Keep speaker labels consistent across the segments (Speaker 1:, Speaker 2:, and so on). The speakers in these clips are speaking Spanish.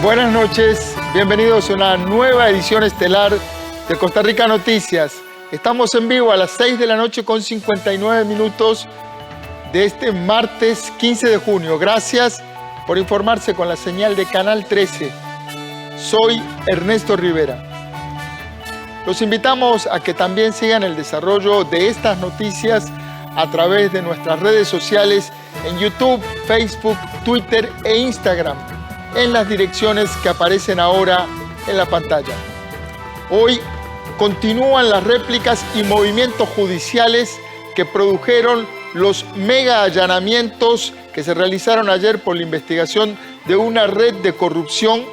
Speaker 1: Buenas noches, bienvenidos a una nueva edición estelar de Costa Rica Noticias. Estamos en vivo a las 6 de la noche con 59 minutos de este martes 15 de junio. Gracias por informarse con la señal de Canal 13. Soy Ernesto Rivera. Los invitamos a que también sigan el desarrollo de estas noticias a través de nuestras redes sociales en YouTube, Facebook, Twitter e Instagram, en las direcciones que aparecen ahora en la pantalla. Hoy continúan las réplicas y movimientos judiciales que produjeron los mega allanamientos que se realizaron ayer por la investigación de una red de corrupción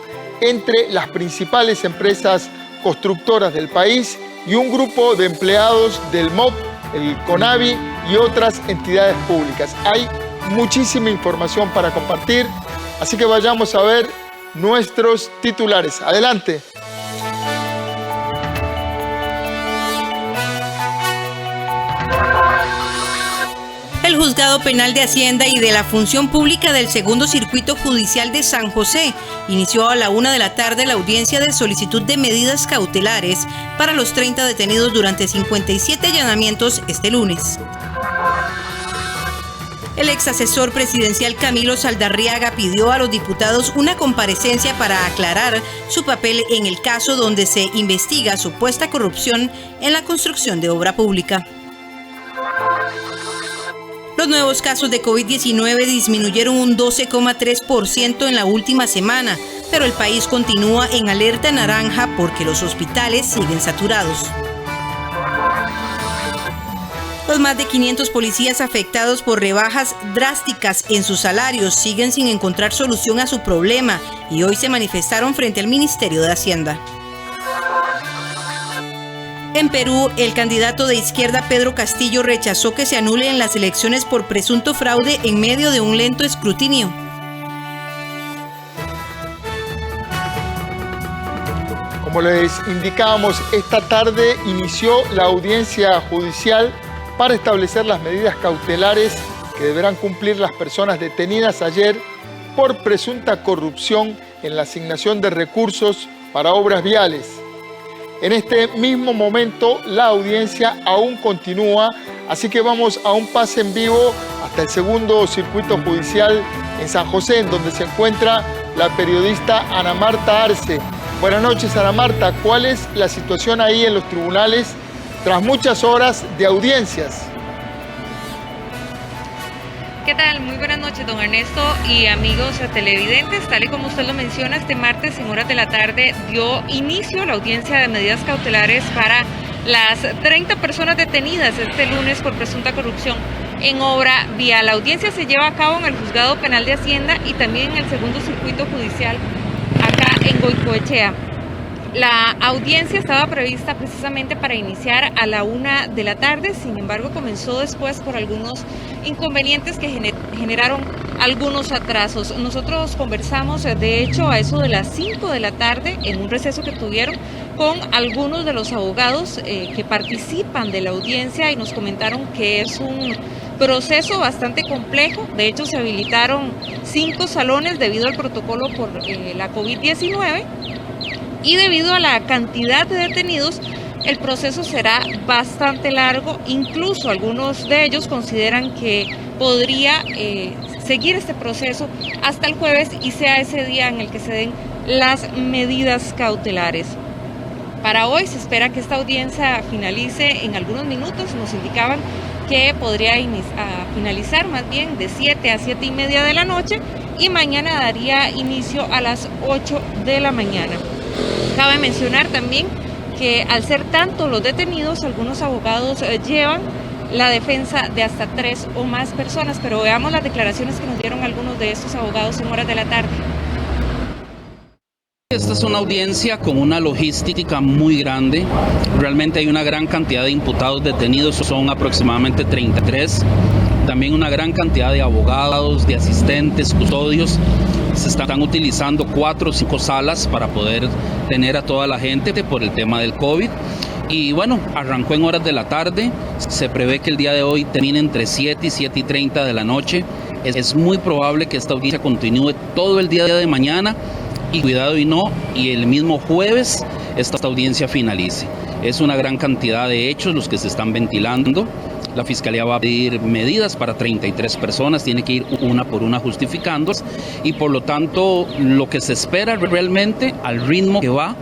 Speaker 1: entre las principales empresas constructoras del país y un grupo de empleados del MOP, el CONAVI y otras entidades públicas. Hay muchísima información para compartir, así que vayamos a ver nuestros titulares. Adelante.
Speaker 2: El Juzgado Penal de Hacienda y de la Función Pública del Segundo Circuito Judicial de San José inició a la 1 de la tarde la audiencia de solicitud de medidas cautelares para los 30 detenidos durante 57 allanamientos este lunes. El ex asesor presidencial Camilo Saldarriaga pidió a los diputados una comparecencia para aclarar su papel en el caso donde se investiga supuesta corrupción en la construcción de obra pública. Los nuevos casos de COVID-19 disminuyeron un 12,3% en la última semana, pero el país continúa en alerta naranja porque los hospitales siguen saturados. Los más de 500 policías afectados por rebajas drásticas en sus salarios siguen sin encontrar solución a su problema y hoy se manifestaron frente al Ministerio de Hacienda. En Perú, el candidato de izquierda Pedro Castillo rechazó que se anulen las elecciones por presunto fraude en medio de un lento escrutinio.
Speaker 1: Como les indicábamos, esta tarde inició la audiencia judicial para establecer las medidas cautelares que deberán cumplir las personas detenidas ayer por presunta corrupción en la asignación de recursos para obras viales. En este mismo momento, la audiencia aún continúa, así que vamos a un pase en vivo hasta el segundo circuito judicial en San José, en donde se encuentra la periodista Ana Marta Arce. Buenas noches, Ana Marta. ¿Cuál es la situación ahí en los tribunales tras muchas horas de audiencias?
Speaker 3: ¿Qué tal? Muy buenas noches, don Ernesto y amigos televidentes. Tal y como usted lo menciona, este martes en horas de la tarde dio inicio la audiencia de medidas cautelares para las 30 personas detenidas este lunes por presunta corrupción en obra vial. La audiencia se lleva a cabo en el Juzgado Penal de Hacienda y también en el Segundo Circuito Judicial acá en Goicoechea. La audiencia estaba prevista precisamente para iniciar a la 1 de la tarde, sin embargo comenzó después por algunos inconvenientes que generaron algunos atrasos. Nosotros conversamos, de hecho, a eso de las 5 de la tarde, en un receso que tuvieron, con algunos de los abogados que participan de la audiencia y nos comentaron que es un proceso bastante complejo. De hecho, se habilitaron 5 salones debido al protocolo por la COVID-19. Y debido a la cantidad de detenidos, el proceso será bastante largo. Incluso algunos de ellos consideran que podría seguir este proceso hasta el jueves y sea ese día en el que se den las medidas cautelares. Para hoy se espera que esta audiencia finalice en algunos minutos. Nos indicaban que podría finalizar más bien de 7 a 7 y media de la noche y mañana daría inicio a las 8 de la mañana. Cabe mencionar también que al ser tanto los detenidos, algunos abogados llevan la defensa de hasta 3 o más personas, pero veamos las declaraciones que nos dieron algunos de estos abogados en horas de la tarde.
Speaker 4: Esta es una audiencia con una logística muy grande. Realmente hay una gran cantidad de imputados detenidos, son aproximadamente 33. También una gran cantidad de abogados, de asistentes, custodios. Se están utilizando 4 o 5 salas para poder tener a toda la gente por el tema del COVID. Y bueno, arrancó en horas de la tarde. Se prevé que el día de hoy termine entre 7 y 7:30 de la noche. Es muy probable que esta audiencia continúe todo el día de mañana y cuidado y el mismo jueves esta audiencia finalice. Es una gran cantidad de hechos los que se están ventilando. La Fiscalía va a pedir medidas para 33 personas, tiene que ir una por una justificándolas y por lo tanto lo que se espera realmente al ritmo que va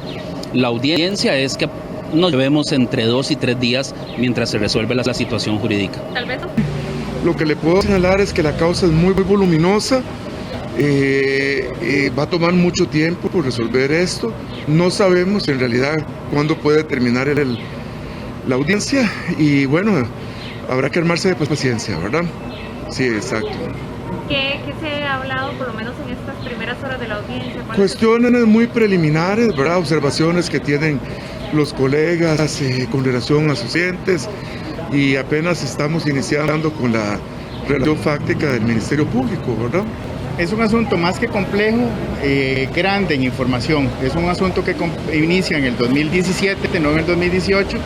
Speaker 4: la audiencia es que nos llevemos entre 2 y 3 días mientras se resuelve la situación jurídica.
Speaker 3: Tal vez.
Speaker 5: Lo que le puedo señalar es que la causa es muy voluminosa, va a tomar mucho tiempo por resolver esto. No sabemos en realidad cuándo puede terminar la audiencia y bueno, habrá que armarse de paciencia, ¿verdad? Sí, exacto.
Speaker 3: ¿Qué se ha hablado por lo menos en estas primeras horas de la audiencia?
Speaker 5: Cuestiones muy preliminares, ¿verdad? Observaciones que tienen los colegas con relación a sus entes y apenas estamos iniciando con la relación fáctica del Ministerio Público, ¿verdad?
Speaker 6: Es un asunto más que complejo, grande en información. Es un asunto que inicia en el 2017, no en el 2018,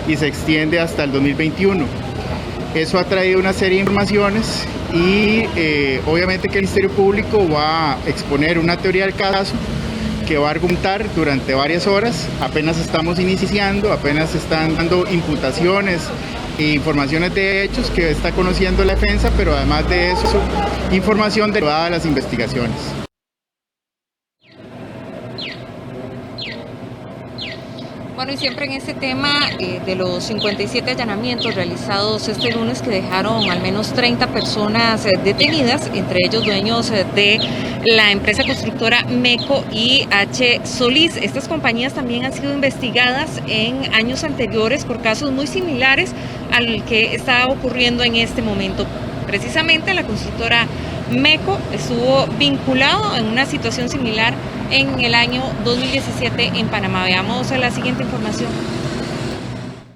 Speaker 6: y se extiende hasta el 2021. Eso ha traído una serie de informaciones y obviamente que el Ministerio Público va a exponer una teoría del caso que va a argumentar durante varias horas. Apenas estamos iniciando, apenas están dando imputaciones e informaciones de hechos que está conociendo la defensa, pero además de eso, información derivada de las investigaciones.
Speaker 3: Bueno, y siempre en este tema de los 57 allanamientos realizados este lunes que dejaron al menos 30 personas detenidas, entre ellos dueños de la empresa constructora MECO y H. Solís. Estas compañías también han sido investigadas en años anteriores por casos muy similares al que está ocurriendo en este momento. Precisamente la constructora MECO estuvo vinculado en una situación similar en el año 2017 en Panamá. Veamos la siguiente información.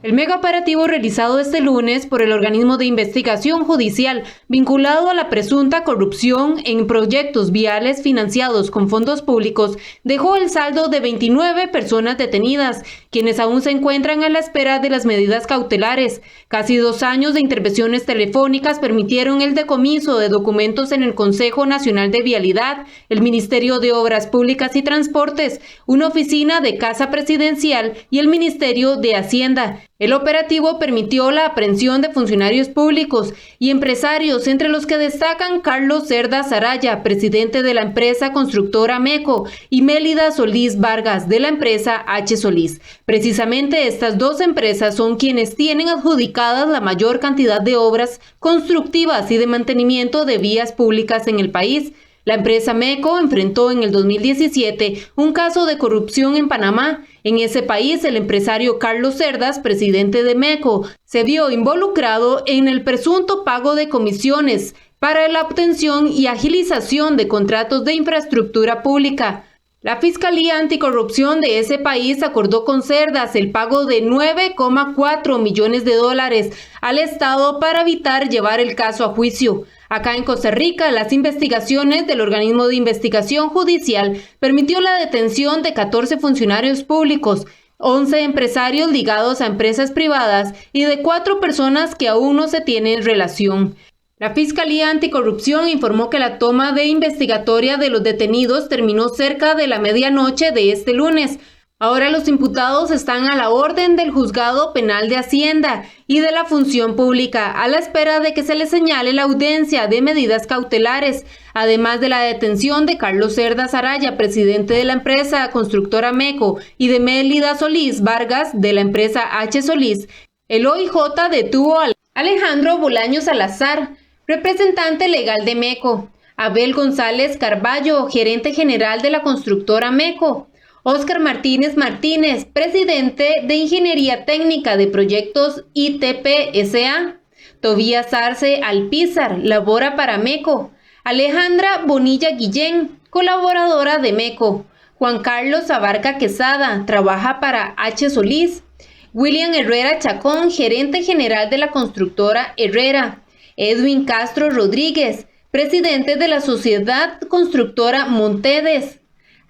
Speaker 7: El megaoperativo realizado este lunes por el organismo de investigación judicial vinculado a la presunta corrupción en proyectos viales financiados con fondos públicos dejó el saldo de 29 personas detenidas, quienes aún se encuentran a la espera de las medidas cautelares. Casi 2 años de intervenciones telefónicas permitieron el decomiso de documentos en el Consejo Nacional de Vialidad, el Ministerio de Obras Públicas y Transportes, una oficina de Casa Presidencial y el Ministerio de Hacienda. El operativo permitió la aprehensión de funcionarios públicos y empresarios, entre los que destacan Carlos Cerdas Araya, presidente de la empresa constructora MECO, y Mélida Solís Vargas, de la empresa H. Solís. Precisamente estas dos empresas son quienes tienen adjudicadas la mayor cantidad de obras constructivas y de mantenimiento de vías públicas en el país. La empresa MECO enfrentó en el 2017 un caso de corrupción en Panamá. En ese país, el empresario Carlos Cerdas, presidente de MECO, se vio involucrado en el presunto pago de comisiones para la obtención y agilización de contratos de infraestructura pública. La Fiscalía Anticorrupción de ese país acordó con Cerdas el pago de $9,4 millones al Estado para evitar llevar el caso a juicio. Acá en Costa Rica, las investigaciones del organismo de investigación judicial permitió la detención de 14 funcionarios públicos, 11 empresarios ligados a empresas privadas y de 4 personas que aún no se tienen relación. La Fiscalía Anticorrupción informó que la toma de investigatoria de los detenidos terminó cerca de la medianoche de este lunes. Ahora los imputados están a la orden del Juzgado Penal de Hacienda y de la Función Pública, a la espera de que se les señale la audiencia de medidas cautelares, además de la detención de Carlos Cerdas Araya, presidente de la empresa constructora MECO, y de Mélida Solís Vargas, de la empresa H. Solís. El OIJ detuvo a Alejandro Bolaño Salazar, representante legal de MECO, Abel González Carballo, gerente general de la constructora MECO, Óscar Martínez Martínez, presidente de Ingeniería Técnica de Proyectos ITP S.A., Tobías Arce Alpizar, labora para MECO, Alejandra Bonilla Guillén, colaboradora de MECO, Juan Carlos Abarca Quesada, trabaja para H. Solís, William Herrera Chacón, gerente general de la constructora Herrera, Edwin Castro Rodríguez, presidente de la Sociedad Constructora Montedes,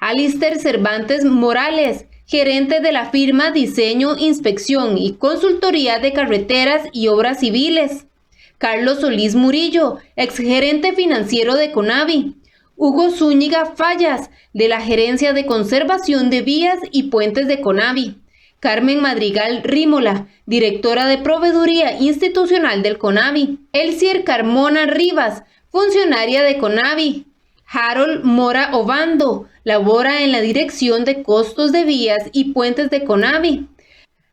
Speaker 7: Alister Cervantes Morales, gerente de la firma Diseño, Inspección y Consultoría de Carreteras y Obras Civiles, Carlos Solís Murillo, exgerente financiero de Conavi, Hugo Zúñiga Fallas, de la Gerencia de Conservación de Vías y Puentes de CONAVI. Carmen Madrigal Rímola, directora de Proveeduría Institucional del CONAVI. Elsier Carmona Rivas, funcionaria de CONAVI. Harold Mora Obando, labora en la Dirección de Costos de Vías y Puentes de CONAVI.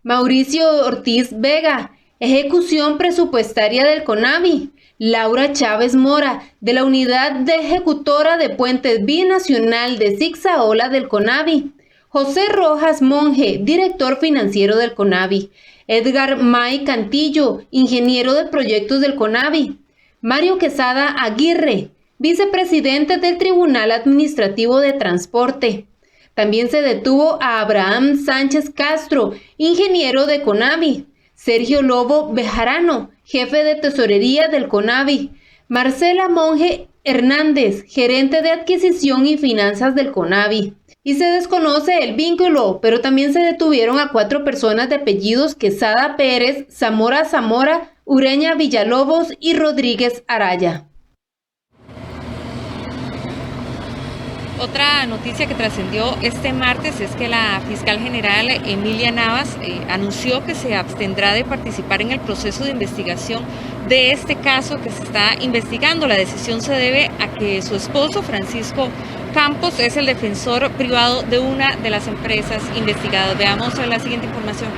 Speaker 7: Mauricio Ortiz Vega, Ejecución Presupuestaria del CONAVI. Laura Chávez Mora, de la Unidad de Ejecutora de Puentes Binacional de Zigzaola del CONAVI. José Rojas Monge, director financiero del CONAVI. Edgar May Cantillo, ingeniero de proyectos del CONAVI. Mario Quesada Aguirre, vicepresidente del Tribunal Administrativo de Transporte. También se detuvo a Abraham Sánchez Castro, ingeniero de CONAVI. Sergio Lobo Bejarano, jefe de tesorería del CONAVI. Marcela Monge Hernández, gerente de adquisición y finanzas del CONAVI. Y se desconoce el vínculo, pero también se detuvieron a 4 personas de apellidos Quesada Pérez, Zamora Zamora, Ureña Villalobos y Rodríguez Araya.
Speaker 3: Otra noticia que trascendió este martes es que la fiscal general Emilia Navas anunció que se abstendrá de participar en el proceso de investigación de este caso que se está investigando. La decisión se debe a que su esposo, Francisco Campos, es el defensor privado de una de las empresas investigadas. Veamos la siguiente información.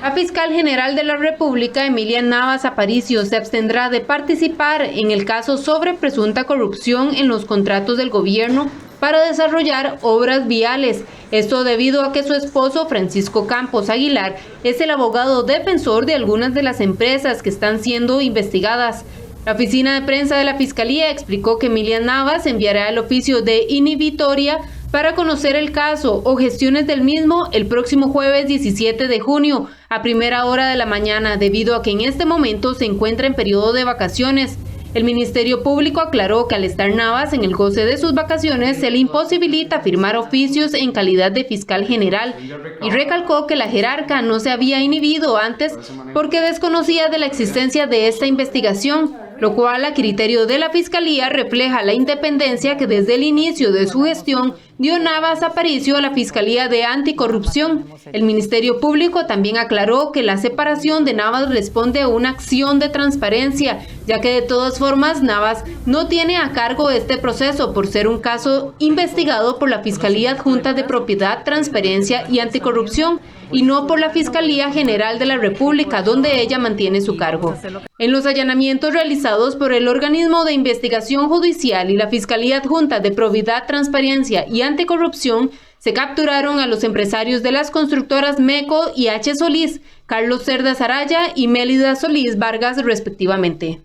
Speaker 7: La fiscal general de la República, Emilia Navas Aparicio, se abstendrá de participar en el caso sobre presunta corrupción en los contratos del gobierno para desarrollar obras viales. Esto debido a que su esposo, Francisco Campos Aguilar, es el abogado defensor de algunas de las empresas que están siendo investigadas. La oficina de prensa de la Fiscalía explicó que Emilia Navas enviará el oficio de inhibitoria para conocer el caso o gestiones del mismo el próximo jueves 17 de junio a primera hora de la mañana, debido a que en este momento se encuentra en periodo de vacaciones. El Ministerio Público aclaró que al estar Navas en el goce de sus vacaciones se le imposibilita firmar oficios en calidad de fiscal general y recalcó que la jerarca no se había inhibido antes porque desconocía de la existencia de esta investigación, lo cual a criterio de la Fiscalía refleja la independencia que desde el inicio de su gestión dio Navas Aparicio a la Fiscalía de Anticorrupción. El Ministerio Público también aclaró que la separación de Navas responde a una acción de transparencia, ya que de todas formas Navas no tiene a cargo este proceso por ser un caso investigado por la Fiscalía Adjunta de Propiedad, Transparencia y Anticorrupción y no por la Fiscalía General de la República, donde ella mantiene su cargo. En los allanamientos realizados por el Organismo de Investigación Judicial y la Fiscalía Adjunta de Probidad, Transparencia y Anticorrupción, se capturaron a los empresarios de las constructoras MECO y H. Solís, Carlos Cerdas Araya y Mélida Solís Vargas, respectivamente.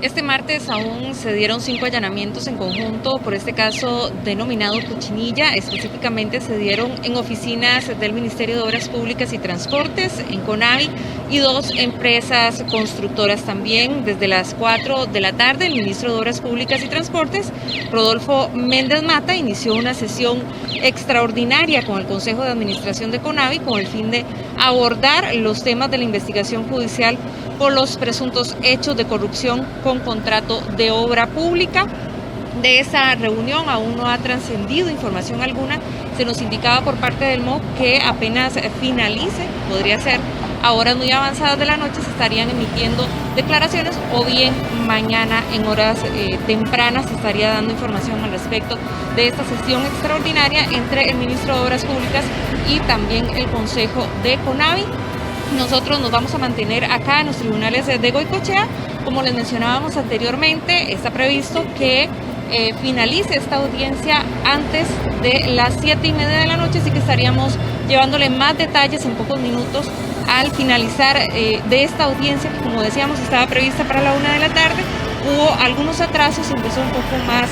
Speaker 3: Este martes aún se dieron 5 allanamientos en conjunto por este caso denominado Cochinilla. Específicamente se dieron en oficinas del Ministerio de Obras Públicas y Transportes, en CONAVI y 2 empresas constructoras también. Desde las 4 de la tarde, el ministro de Obras Públicas y Transportes, Rodolfo Méndez Mata, inició una sesión extraordinaria con el Consejo de Administración de CONAVI con el fin de abordar los temas de la investigación judicial por los presuntos hechos de corrupción con contrato de obra pública. De esa reunión aún no ha trascendido información alguna. Se nos indicaba por parte del MOB que apenas finalice, podría ser a horas muy avanzadas de la noche, se estarían emitiendo declaraciones o bien mañana en horas tempranas se estaría dando información al respecto de esta sesión extraordinaria entre el ministro de Obras Públicas y también el Consejo de CONAVI. Nosotros nos vamos a mantener acá en los tribunales de Goicoechea. Como les mencionábamos anteriormente, está previsto que finalice esta audiencia antes de las 7:30 de la noche, así que estaríamos llevándole más detalles en pocos minutos al finalizar de esta audiencia, que como decíamos estaba prevista para la 1 de la tarde. Hubo algunos atrasos, empezó un poco más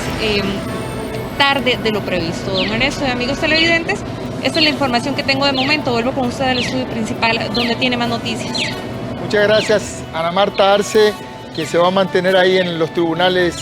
Speaker 3: tarde de lo previsto. Don Ernesto y amigos televidentes, esta es la información que tengo de momento. Vuelvo con usted al estudio principal donde tiene más noticias.
Speaker 1: Muchas gracias, Ana Marta Arce, que se va a mantener ahí en los tribunales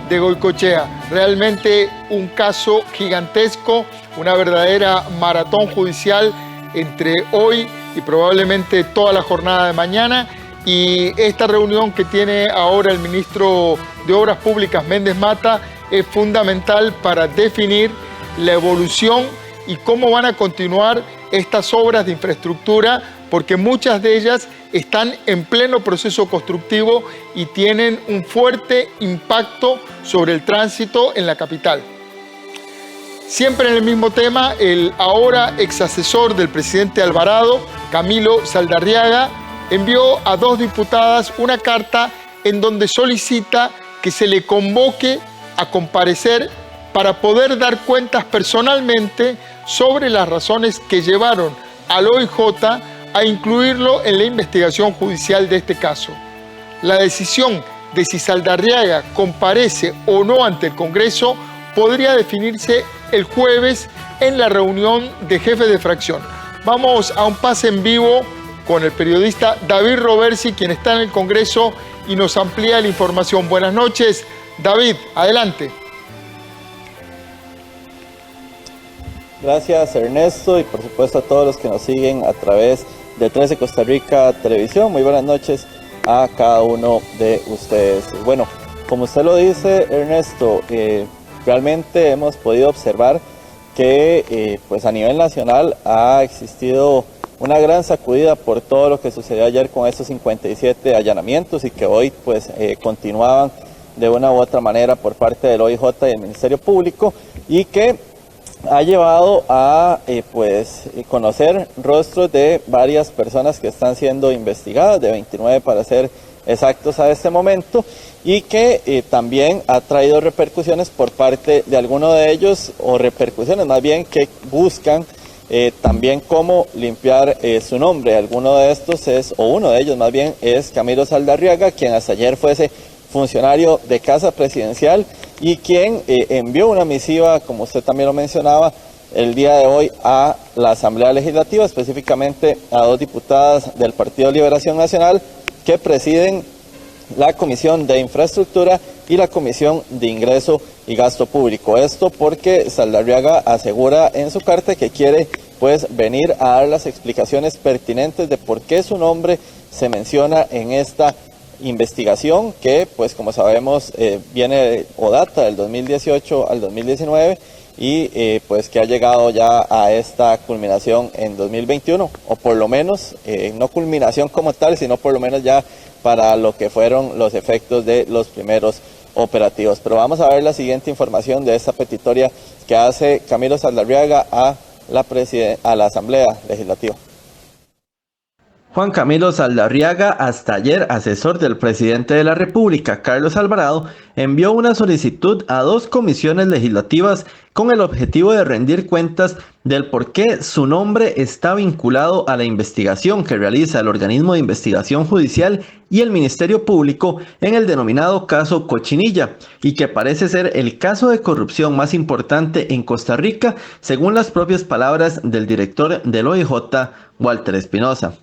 Speaker 1: de Goicoechea. Realmente un caso gigantesco, una verdadera maratón judicial entre hoy y probablemente toda la jornada de mañana. y esta reunión que tiene ahora el ministro de Obras Públicas, Méndez Mata, es fundamental para definir la evolución y cómo van a continuar estas obras de infraestructura, porque muchas de ellas están en pleno proceso constructivo y tienen un fuerte impacto sobre el tránsito en la capital. Siempre en el mismo tema, el ahora ex asesor del presidente Alvarado, Camilo Saldarriaga, envió a 2 diputadas una carta en donde solicita que se le convoque a comparecer para poder dar cuentas personalmente sobre las razones que llevaron al OIJ a incluirlo en la investigación judicial de este caso. La decisión de si Saldarriaga comparece o no ante el Congreso podría definirse el jueves en la reunión de jefes de fracción. Vamos a un pase en vivo con el periodista David Roversi, quien está en el Congreso y nos amplía la información. Buenas noches, David, adelante.
Speaker 8: Gracias, Ernesto, y por supuesto a todos los que nos siguen a través de 13 Costa Rica Televisión. Muy buenas noches a cada uno de ustedes. Bueno, como usted lo dice, Ernesto, realmente hemos podido observar que pues a nivel nacional ha existido una gran sacudida por todo lo que sucedió ayer con estos 57 allanamientos y que hoy pues continuaban de una u otra manera por parte del OIJ y del Ministerio Público, y que ha llevado a conocer rostros de varias personas que están siendo investigadas, de 29 para ser exactos a este momento, y que también ha traído repercusiones por parte de algunos de ellos, o repercusiones más bien que buscan también cómo limpiar su nombre. Alguno de estos es, o uno de ellos más bien, es Camilo Saldarriaga, quien hasta ayer fuese funcionario de Casa Presidencial y quien envió una misiva, como usted también lo mencionaba, el día de hoy a la Asamblea Legislativa, específicamente a 2 diputadas del Partido Liberación Nacional que presiden la Comisión de Infraestructura y la Comisión de Ingreso y Gasto Público. Esto porque Saldarriaga asegura en su carta que quiere pues venir a dar las explicaciones pertinentes de por qué su nombre se menciona en esta investigación que, pues como sabemos, viene o data del 2018 al 2019 y pues que ha llegado ya a esta culminación en 2021, o por lo menos, no culminación como tal, sino por lo menos ya para lo que fueron los efectos de los primeros operativos. Pero vamos a ver la siguiente información de esta petitoria que hace Camilo Saldarriaga a la Asamblea Legislativa.
Speaker 9: Juan Camilo Saldarriaga, hasta ayer asesor del presidente de la República, Carlos Alvarado, envió una solicitud a 2 comisiones legislativas con el objetivo de rendir cuentas del por qué su nombre está vinculado a la investigación que realiza el organismo de investigación judicial y el Ministerio Público en el denominado caso Cochinilla, y que parece ser el caso de corrupción más importante en Costa Rica, según las propias palabras del director del OIJ, Walter Espinosa.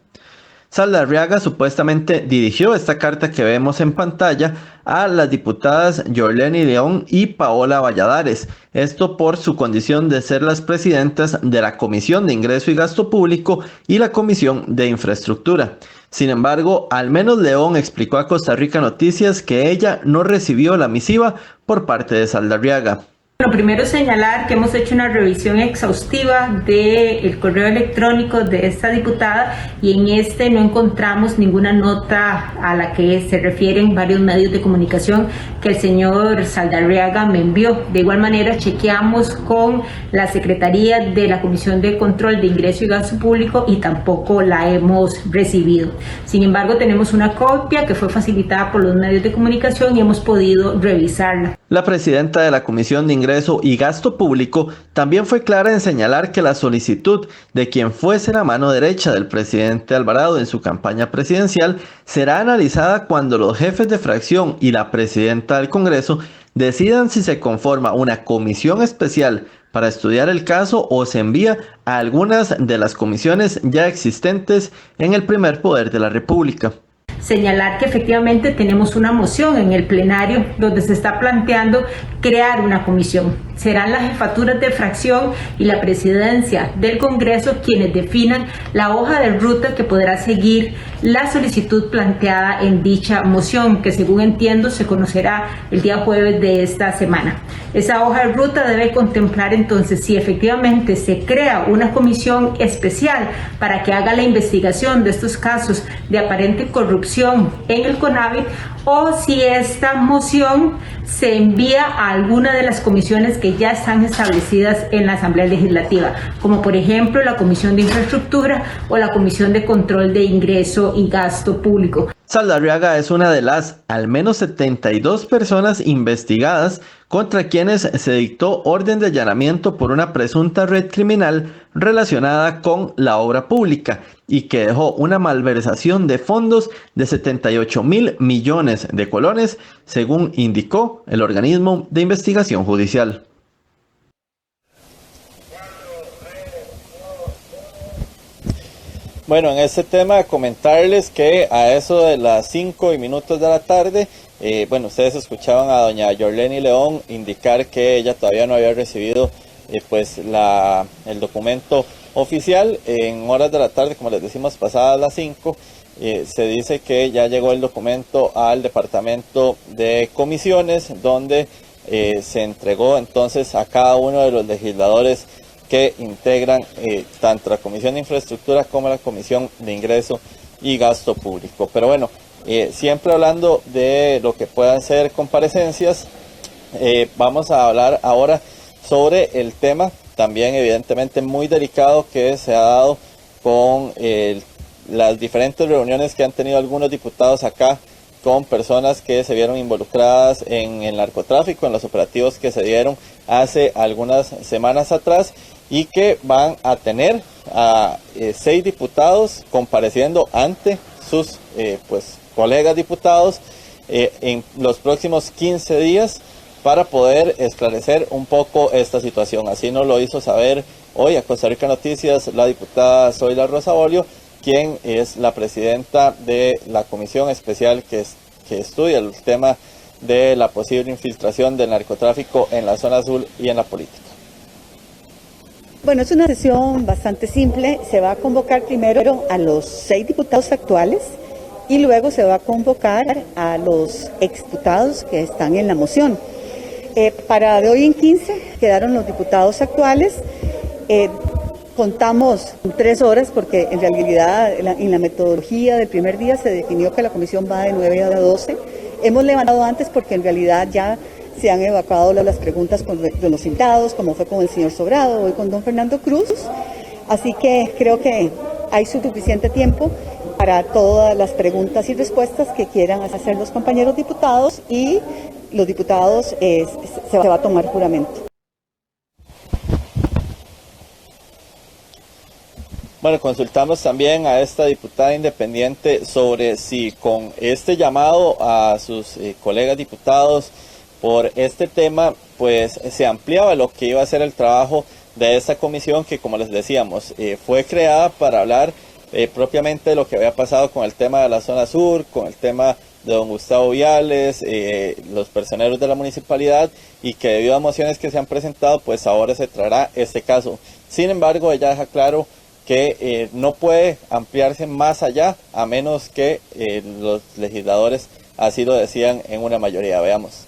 Speaker 9: Saldarriaga supuestamente dirigió esta carta que vemos en pantalla a las diputadas Yorleni León y Paola Valladares, esto por su condición de ser las presidentas de la Comisión de Ingreso y Gasto Público y la Comisión de Infraestructura. Sin embargo, al menos León explicó a Costa Rica Noticias que ella no recibió la misiva por parte de Saldarriaga.
Speaker 10: Bueno, primero señalar que hemos hecho una revisión exhaustiva del correo electrónico de esta diputada y en este no encontramos ninguna nota a la que se refieren varios medios de comunicación que el señor Saldarriaga me envió. De igual manera chequeamos con la Secretaría de la Comisión de Control de Ingreso y Gasto Público y tampoco la hemos recibido. Sin embargo, tenemos una copia que fue facilitada por los medios de comunicación y hemos podido revisarla.
Speaker 9: La presidenta de la Comisión de Ingreso y Gasto Público también fue clara en señalar que la solicitud de quien fuese la mano derecha del presidente Alvarado en su campaña presidencial será analizada cuando los jefes de fracción y la presidenta del Congreso decidan si se conforma una comisión especial para estudiar el caso o se envía a algunas de las comisiones ya existentes en el primer poder de la República.
Speaker 10: Señalar que efectivamente tenemos una moción en el plenario donde se está planteando crear una comisión. Serán las jefaturas de fracción y la presidencia del Congreso quienes definan la hoja de ruta que podrá seguir la solicitud planteada en dicha moción, que según entiendo se conocerá el día jueves de esta semana. Esa hoja de ruta debe contemplar entonces si efectivamente se crea una comisión especial para que haga la investigación de estos casos de aparente corrupción en el CONAVI, o si esta moción se envía a alguna de las comisiones que ya están establecidas en la Asamblea Legislativa, como por ejemplo la Comisión de Infraestructura o la Comisión de Control de Ingreso y Gasto Público.
Speaker 9: Saldarriaga es una de las al menos 72 personas investigadas contra quienes se dictó orden de allanamiento por una presunta red criminal relacionada con la obra pública y que dejó una malversación de fondos de 78.000 millones de colones, según indicó el organismo de investigación judicial.
Speaker 8: Bueno, en este tema comentarles que a eso de las 5:00 de la tarde, ustedes escuchaban a doña Yorleni León indicar que ella todavía no había recibido el documento oficial. En horas de la tarde, como les decimos, pasadas las 5, se dice que ya llegó el documento al departamento de comisiones, donde se entregó entonces a cada uno de los legisladores que integran tanto la Comisión de Infraestructura como la Comisión de Ingreso y Gasto Público. Pero bueno, siempre hablando de lo que puedan ser comparecencias, vamos a hablar ahora sobre el tema también evidentemente muy delicado que se ha dado con las diferentes reuniones que han tenido algunos diputados acá con personas que se vieron involucradas en el narcotráfico, en los operativos que se dieron hace algunas semanas atrás, y que van a tener a 6 diputados compareciendo ante sus colegas diputados en los próximos 15 días para poder esclarecer un poco esta situación. Así nos lo hizo saber hoy a Costa Rica Noticias la diputada Zoila Rosabolio, quien es la presidenta de la comisión especial que estudia el tema de la posible infiltración del narcotráfico en la zona azul y en la política.
Speaker 11: Bueno, es una sesión bastante simple. Se va a convocar primero a los 6 diputados actuales y luego se va a convocar a los exdiputados que están en la moción. Para de hoy en 15 quedaron los diputados actuales. Contamos 3 horas porque en realidad en la metodología del primer día se definió que la comisión va de 9 a 12. Hemos levantado antes porque en realidad ya se han evacuado las preguntas con los invitados, como fue con el señor Sobrado, hoy con don Fernando Cruz. Así que creo que hay suficiente tiempo para todas las preguntas y respuestas que quieran hacer los compañeros diputados, y los diputados se va a tomar juramento.
Speaker 8: Bueno, consultamos también a esta diputada independiente sobre si con este llamado a sus colegas diputados por este tema, pues se ampliaba lo que iba a ser el trabajo de esta comisión que, como les decíamos, fue creada para hablar propiamente de lo que había pasado con el tema de la zona sur, con el tema de don Gustavo Viales, los personeros de la municipalidad, y que debido a mociones que se han presentado, pues ahora se traerá este caso. Sin embargo, ella deja claro que no puede ampliarse más allá, a menos que los legisladores así lo decían en una mayoría. Veamos.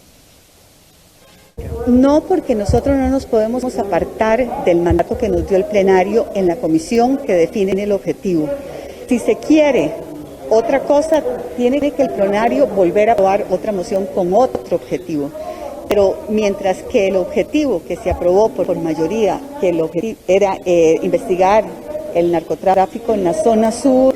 Speaker 11: No, porque nosotros no nos podemos apartar del mandato que nos dio el plenario en la comisión que define el objetivo. Si se quiere otra cosa, tiene que el plenario volver a aprobar otra moción con otro objetivo. Pero mientras que el objetivo que se aprobó por mayoría, que el objetivo era investigar el narcotráfico en la zona sur,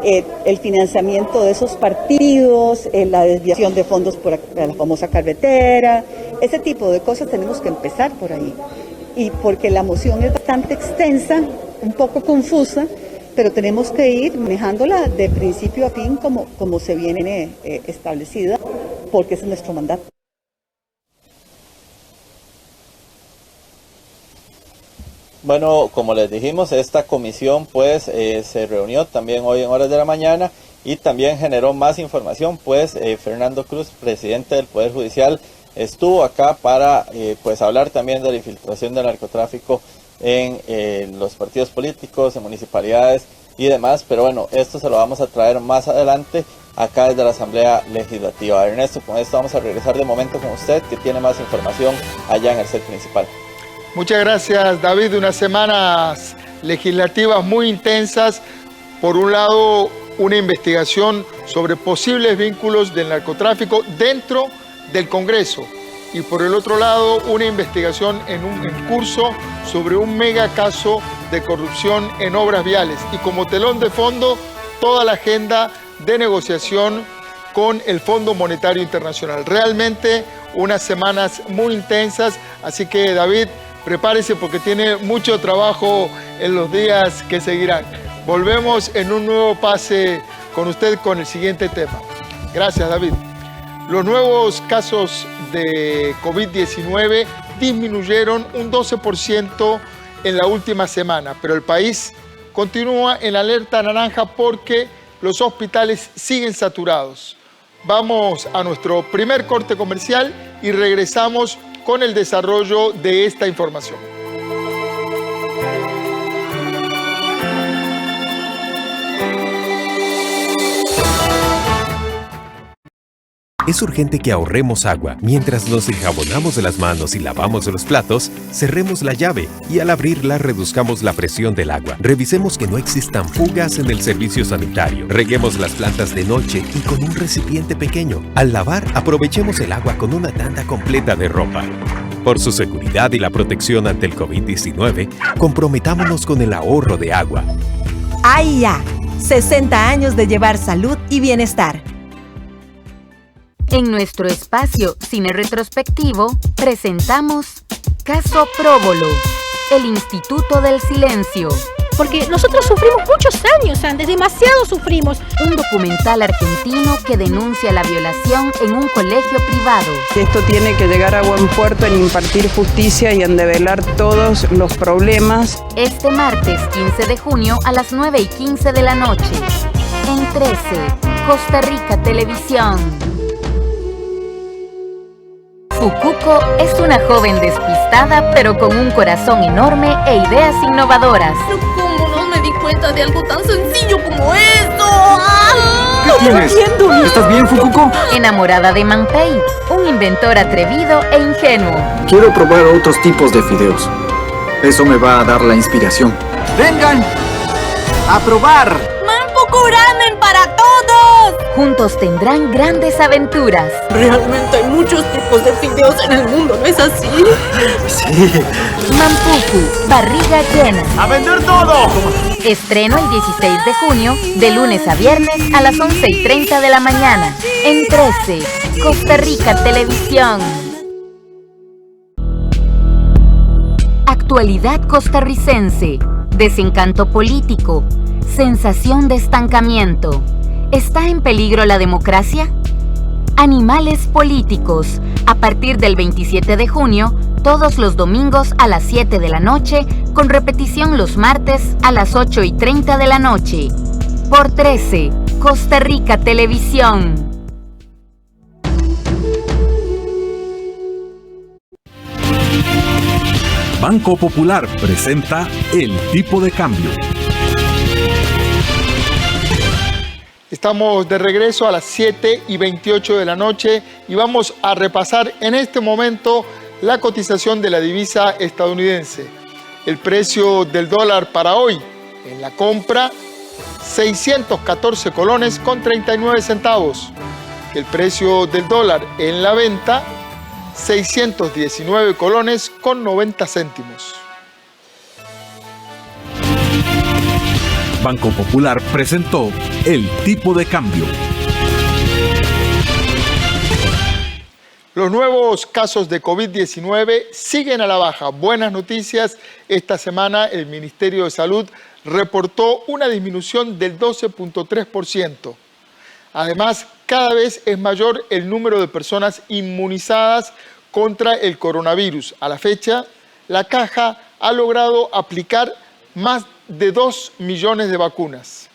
Speaker 11: el financiamiento de esos partidos, la desviación de fondos por la famosa carretera, ese tipo de cosas tenemos que empezar por ahí. Y porque la moción es bastante extensa, un poco confusa, pero tenemos que ir manejándola de principio a fin como se viene establecida, porque ese es nuestro mandato.
Speaker 8: Bueno, como les dijimos, esta comisión pues se reunió también hoy en horas de la mañana y también generó más información, pues Fernando Cruz, presidente del Poder Judicial, estuvo acá para pues hablar también de la infiltración del narcotráfico en los partidos políticos, en municipalidades y demás, pero bueno, esto se lo vamos a traer más adelante acá desde la Asamblea Legislativa. Ernesto, con esto vamos a regresar de momento con usted, que tiene más información allá en el set principal.
Speaker 1: Muchas gracias, David. Unas semanas legislativas muy intensas. Por un lado, una investigación sobre posibles vínculos del narcotráfico dentro del Congreso. Y por el otro lado, una investigación en curso sobre un mega caso de corrupción en obras viales. Y como telón de fondo, toda la agenda de negociación con el Fondo Monetario Internacional. Realmente unas semanas muy intensas, así que David, prepárese porque tiene mucho trabajo en los días que seguirán. Volvemos en un nuevo pase con usted con el siguiente tema. Gracias, David. Los nuevos casos de COVID-19 disminuyeron un 12% en la última semana, pero el país continúa en alerta naranja porque los hospitales siguen saturados. Vamos a nuestro primer corte comercial y regresamos con el desarrollo de esta información.
Speaker 12: Es urgente que ahorremos agua. Mientras nos enjabonamos de las manos y lavamos los platos, cerremos la llave y al abrirla reduzcamos la presión del agua. Revisemos que no existan fugas en el servicio sanitario. Reguemos las plantas de noche y con un recipiente pequeño. Al lavar, aprovechemos el agua con una tanda completa de ropa. Por su seguridad y la protección ante el COVID-19, comprometámonos con el ahorro de agua.
Speaker 13: AIA, 60 años de llevar salud y bienestar.
Speaker 14: En nuestro espacio Cine Retrospectivo presentamos Caso Próbolo, el Instituto del Silencio.
Speaker 15: Porque nosotros sufrimos muchos años antes, demasiado sufrimos.
Speaker 14: Un documental argentino que denuncia la violación en un colegio privado.
Speaker 16: Esto tiene que llegar a buen puerto en impartir justicia y en develar todos los problemas.
Speaker 14: Este martes 15 de junio a las 9:15 de la noche. En 13, Costa Rica Televisión. Fukuko es una joven despistada, pero con un corazón enorme e ideas innovadoras.
Speaker 15: ¿Cómo no me di cuenta de algo tan sencillo como esto?
Speaker 17: ¿Qué tienes? ¿Estás bien, Fukuko?
Speaker 14: Enamorada de Manpei, un inventor atrevido e ingenuo.
Speaker 17: Quiero probar otros tipos de fideos. Eso me va a dar la inspiración. ¡Vengan! ¡A probar!
Speaker 15: ¡Manpuku Ramen para todos!
Speaker 14: Juntos tendrán grandes aventuras.
Speaker 15: Realmente hay muchos tipos de fideos en el mundo, ¿no es así?
Speaker 17: Sí.
Speaker 14: Manpuku, barriga llena.
Speaker 17: ¡A vender todo!
Speaker 14: Estreno el 16 de junio, de lunes a viernes a las 11:30 de la mañana. En 13, Costa Rica Televisión. Actualidad costarricense. Desencanto político. Sensación de estancamiento. ¿Está en peligro la democracia? Animales políticos. A partir del 27 de junio, todos los domingos a las 7 de la noche, con repetición los martes a las 8:30 de la noche. Por 13, Costa Rica Televisión.
Speaker 18: Banco Popular presenta El Tipo de Cambio.
Speaker 1: Estamos de regreso a las 7:28 de la noche y vamos a repasar en este momento la cotización de la divisa estadounidense. El precio del dólar para hoy en la compra, 614 colones con 39 centavos. El precio del dólar en la venta, 619 colones con 90 céntimos.
Speaker 18: Banco Popular presentó El Tipo de Cambio.
Speaker 1: Los nuevos casos de COVID-19 siguen a la baja. Buenas noticias. Esta semana el Ministerio de Salud reportó una disminución del 12.3%. Además, cada vez es mayor el número de personas inmunizadas contra el coronavirus. A la fecha, la Caja ha logrado aplicar más de 2 millones de vacunas.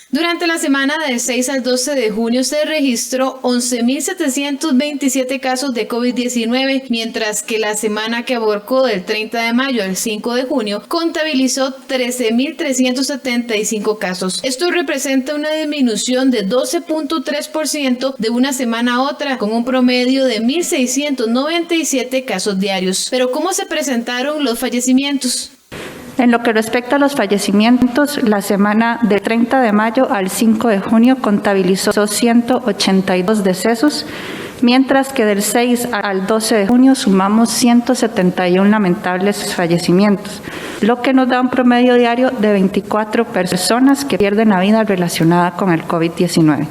Speaker 19: Durante la semana del 6 al 12 de junio se registró 11.727 casos de COVID-19, mientras que la semana que abarcó del 30 de mayo al 5 de junio contabilizó 13.375 casos. Esto representa una disminución de 12.3% de una semana a otra, con un promedio de 1.697 casos diarios. Pero ¿cómo se presentaron los fallecimientos?
Speaker 20: En lo que respecta a los fallecimientos, la semana del 30 de mayo al 5 de junio contabilizó 182 decesos, mientras que del 6 al 12 de junio sumamos 171 lamentables fallecimientos, lo que nos da un promedio diario de 24 personas que pierden la vida relacionada con el COVID-19.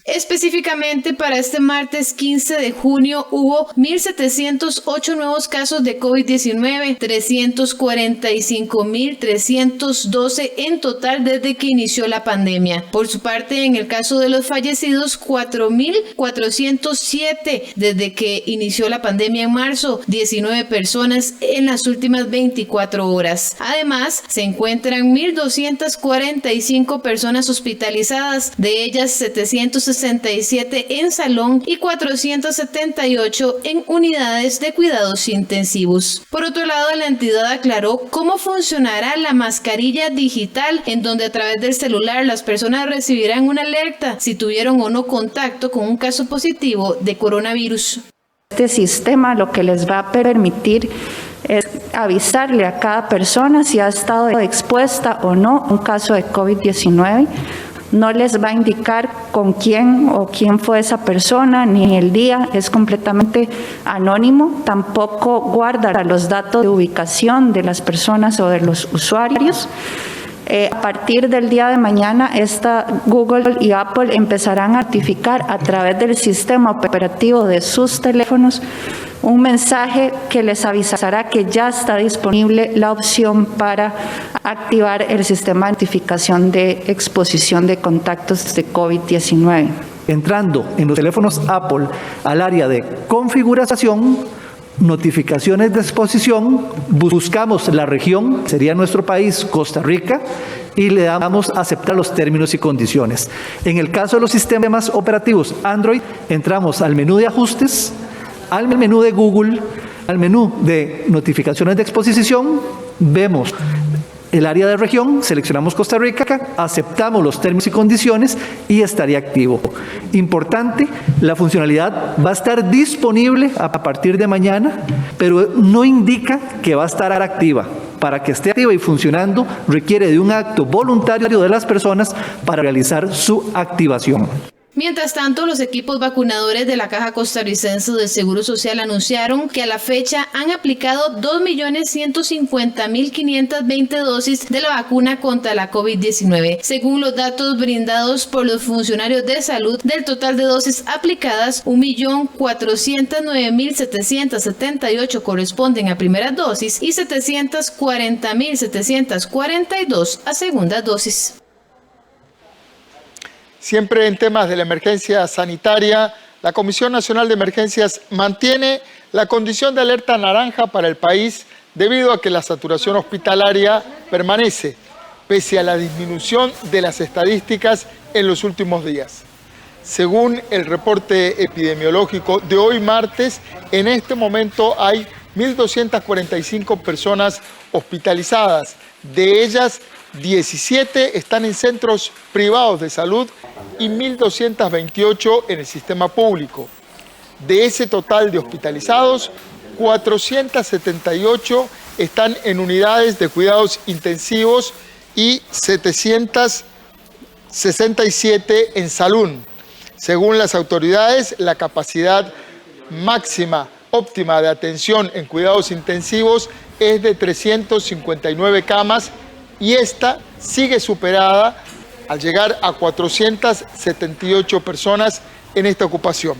Speaker 19: Específicamente para este martes 15 de junio hubo 1.708 nuevos casos de COVID-19, 345.312 en total desde que inició la pandemia. Por su parte, en el caso de los fallecidos, 4.407 desde que inició la pandemia en marzo, 19 personas en las últimas 24 horas. Además, se encuentran 1.245 personas hospitalizadas, de ellas 767 en salón y 478 en unidades de cuidados intensivos. Por otro lado, la entidad aclaró cómo funcionará la mascarilla digital, en donde a través del celular las personas recibirán una alerta si tuvieron o no contacto con un caso positivo de coronavirus.
Speaker 20: Este sistema lo que les va a permitir es avisarle a cada persona si ha estado expuesta o no a un caso de COVID-19. No les va a indicar con quién o quién fue esa persona, ni el día, es completamente anónimo. Tampoco guarda los datos de ubicación de las personas o de los usuarios. A partir del día de mañana, Google y Apple empezarán a notificar a través del sistema operativo de sus teléfonos un mensaje que les avisará que ya está disponible la opción para activar el sistema de notificación de exposición de contactos de COVID-19.
Speaker 21: Entrando en los teléfonos Apple al área de configuración, notificaciones de exposición, buscamos la región, sería nuestro país, Costa Rica, y le damos a aceptar los términos y condiciones. En el caso de los sistemas operativos Android, entramos al menú de ajustes, al menú de Google, al menú de notificaciones de exposición, vemos el área de región, seleccionamos Costa Rica, aceptamos los términos y condiciones y estaría activo. Importante, la funcionalidad va a estar disponible a partir de mañana, pero no indica que va a estar activa. Para que esté activa y funcionando, requiere de un acto voluntario de las personas para realizar su activación.
Speaker 19: Mientras tanto, los equipos vacunadores de la Caja Costarricense del Seguro Social anunciaron que a la fecha han aplicado 2.150.520 dosis de la vacuna contra la COVID-19. Según los datos brindados por los funcionarios de salud, del total de dosis aplicadas, 1.409.778 corresponden a primeras dosis y 740.742 a segundas dosis.
Speaker 1: Siempre en temas de la emergencia sanitaria, la Comisión Nacional de Emergencias mantiene la condición de alerta naranja para el país debido a que la saturación hospitalaria permanece, pese a la disminución de las estadísticas en los últimos días. Según el reporte epidemiológico de hoy martes, en este momento hay 1.245 personas hospitalizadas. De ellas, 17 están en centros privados de salud y 1.228 en el sistema público. De ese total de hospitalizados, 478 están en unidades de cuidados intensivos y 767 en salud. Según las autoridades, la capacidad máxima óptima de atención en cuidados intensivos es de 359 camas y esta sigue superada al llegar a 478 personas en esta ocupación.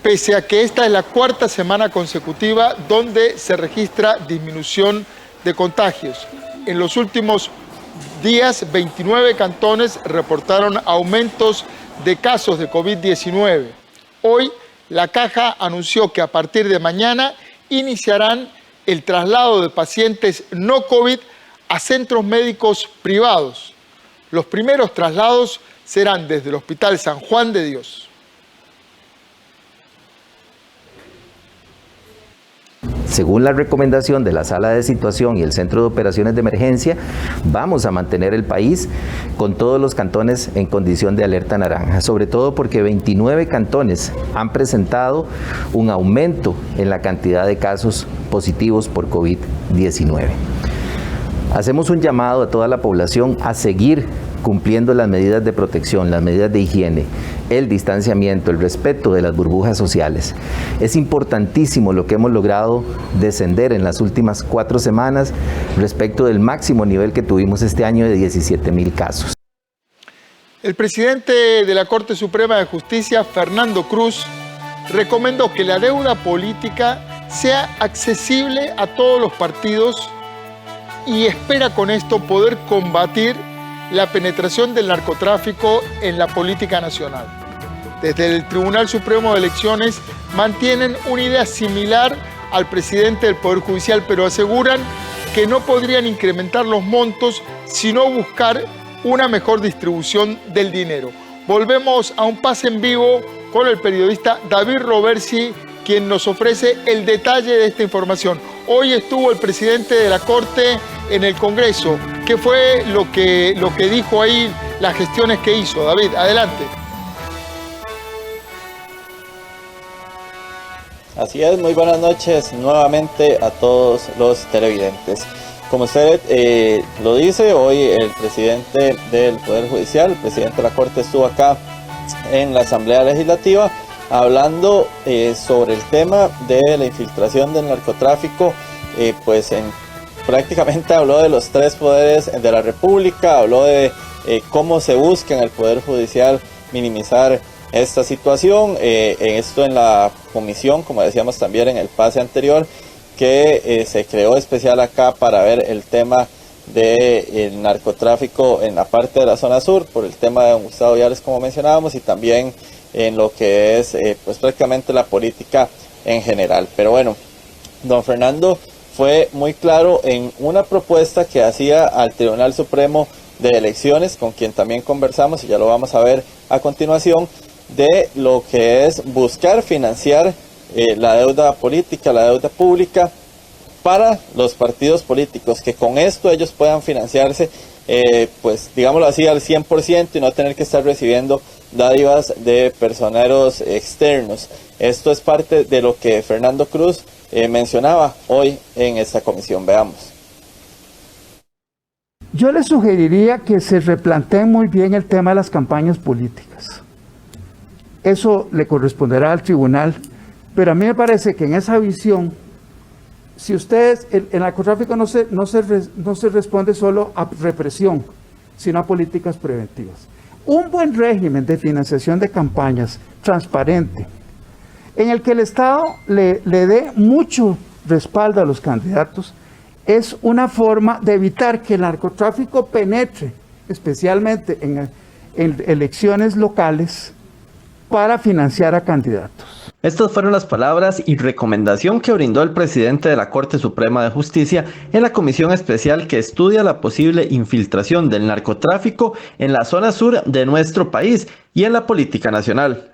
Speaker 1: Pese a que esta es la cuarta semana consecutiva donde se registra disminución de contagios. En los últimos días, 29 cantones reportaron aumentos de casos de COVID-19. Hoy, la Caja anunció que a partir de mañana iniciarán el traslado de pacientes no COVID a centros médicos privados. Los primeros traslados serán desde el Hospital San Juan de Dios.
Speaker 2: Según la recomendación de la Sala de Situación y el Centro de Operaciones de Emergencia, vamos a mantener el país con todos los cantones en condición de alerta naranja, sobre todo porque 29 cantones han presentado un aumento en la cantidad de casos positivos por COVID-19. Hacemos un llamado a toda la población a seguir cumpliendo las medidas de protección, las medidas de higiene, el distanciamiento, el respeto de las burbujas sociales. Es importantísimo lo que hemos logrado descender en las últimas 4 semanas respecto del máximo nivel que tuvimos este año de 17,000 casos.
Speaker 1: El presidente de la Corte Suprema de Justicia, Fernando Cruz, recomendó que la deuda política sea accesible a todos los partidos y espera con esto poder combatir la penetración del narcotráfico en la política nacional. Desde el Tribunal Supremo de Elecciones mantienen una idea similar al presidente del Poder Judicial, pero aseguran que no podrían incrementar los montos, sino buscar una mejor distribución del dinero. Volvemos a un pase en vivo con el periodista David Roversi, quien nos ofrece el detalle de esta información. Hoy estuvo el presidente de la Corte en el Congreso. ¿Qué fue lo que dijo ahí, las gestiones que hizo? David, adelante.
Speaker 8: Así es, muy buenas noches nuevamente a todos los televidentes. Como usted lo dice, hoy el presidente del Poder Judicial, el presidente de la Corte, estuvo acá en la Asamblea Legislativa hablando sobre el tema de la infiltración del narcotráfico, prácticamente habló de los 3 poderes de la República, habló de cómo se busca en el Poder Judicial minimizar esta situación, esto en la comisión, como decíamos también en el pase anterior, que se creó especial acá para ver el tema del narcotráfico en la parte de la zona sur, por el tema de don Gustavo Viales, como mencionábamos, y también en lo que es prácticamente la política en general. Pero bueno, don Fernando fue muy claro en una propuesta que hacía al Tribunal Supremo de Elecciones, con quien también conversamos, y ya lo vamos a ver a continuación, de lo que es buscar financiar la deuda política, la deuda pública para los partidos políticos, que con esto ellos puedan financiarse, digámoslo así, al 100% y no tener que estar recibiendo dádivas de personeros externos. Esto es parte de lo que Fernando Cruz mencionaba hoy en esta comisión. Veamos.
Speaker 22: Yo les sugeriría que se replanteen muy bien el tema de las campañas políticas. Eso le corresponderá al tribunal, pero a mí me parece que en esa visión, si ustedes, el narcotráfico no se responde solo a represión, sino a políticas preventivas. Un buen régimen de financiación de campañas transparente, en el que el Estado le dé mucho respaldo a los candidatos, es una forma de evitar que el narcotráfico penetre, especialmente en elecciones locales, para financiar a candidatos.
Speaker 9: Estas fueron las palabras y recomendación que brindó el presidente de la Corte Suprema de Justicia en la comisión especial que estudia la posible infiltración del narcotráfico en la zona sur de nuestro país y en la política nacional.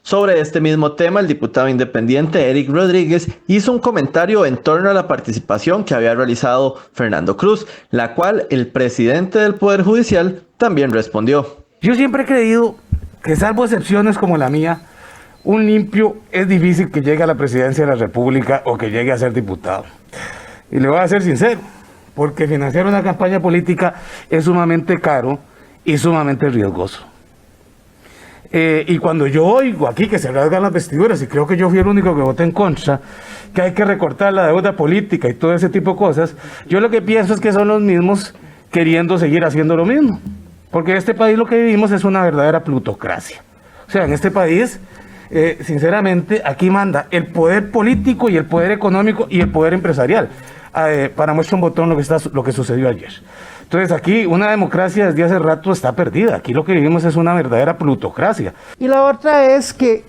Speaker 9: Sobre este mismo tema, el diputado independiente Eric Rodríguez hizo un comentario en torno a la participación que había realizado Fernando Cruz, la cual el presidente del Poder Judicial también respondió.
Speaker 23: Yo siempre he creído que, salvo excepciones como la mía, un limpio es difícil que llegue a la presidencia de la República o que llegue a ser diputado. Y le voy a ser sincero, porque financiar una campaña política es sumamente caro y sumamente riesgoso. Y cuando yo oigo aquí que se rasgan las vestiduras, y creo que yo fui el único que voté en contra, que hay que recortar la deuda política y todo ese tipo de cosas, yo lo que pienso es que son los mismos queriendo seguir haciendo lo mismo. Porque en este país lo que vivimos es una verdadera plutocracia. O sea, en este país, sinceramente, aquí manda el poder político y el poder económico y el poder empresarial. Para muestra un botón lo que sucedió ayer. Entonces aquí una democracia desde hace rato está perdida. Aquí lo que vivimos es una verdadera plutocracia.
Speaker 22: Y la otra es que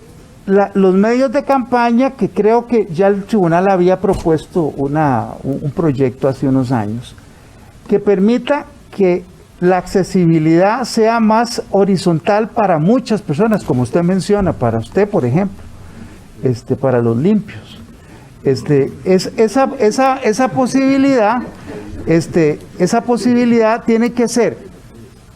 Speaker 22: los medios de campaña, que creo que ya el tribunal había propuesto un proyecto hace unos años, que permita que la accesibilidad sea más horizontal para muchas personas, como usted menciona, para usted, por ejemplo, para los limpios. Esa posibilidad tiene que ser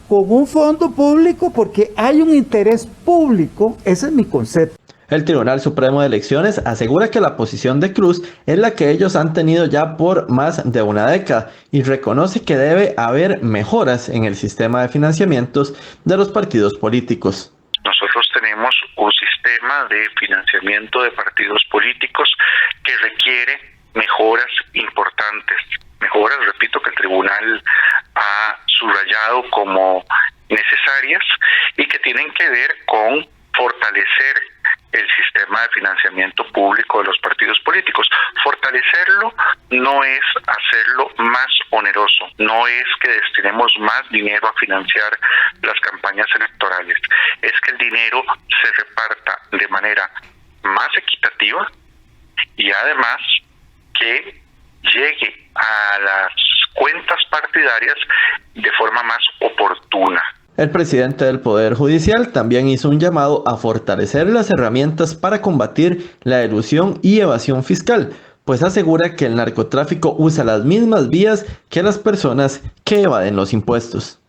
Speaker 22: con un fondo público porque hay un interés público, ese es mi concepto.
Speaker 9: El Tribunal Supremo de Elecciones asegura que la posición de Cruz es la que ellos han tenido ya por más de una década y reconoce que debe haber mejoras en el sistema de financiamientos de los partidos políticos.
Speaker 4: Nosotros tenemos un sistema de financiamiento de partidos políticos que requiere mejoras importantes. Mejoras, repito, que el tribunal ha subrayado como necesarias y que tienen que ver con fortalecer el sistema de financiamiento público de los partidos políticos. Fortalecerlo no es hacerlo más oneroso, no es que destinemos más dinero a financiar las campañas electorales, es que el dinero se reparta de manera más equitativa y además que llegue a las cuentas partidarias de forma más oportuna.
Speaker 9: El presidente del Poder Judicial también hizo un llamado a fortalecer las herramientas para combatir la elusión y evasión fiscal, pues asegura que el narcotráfico usa las mismas vías que las personas que evaden los impuestos.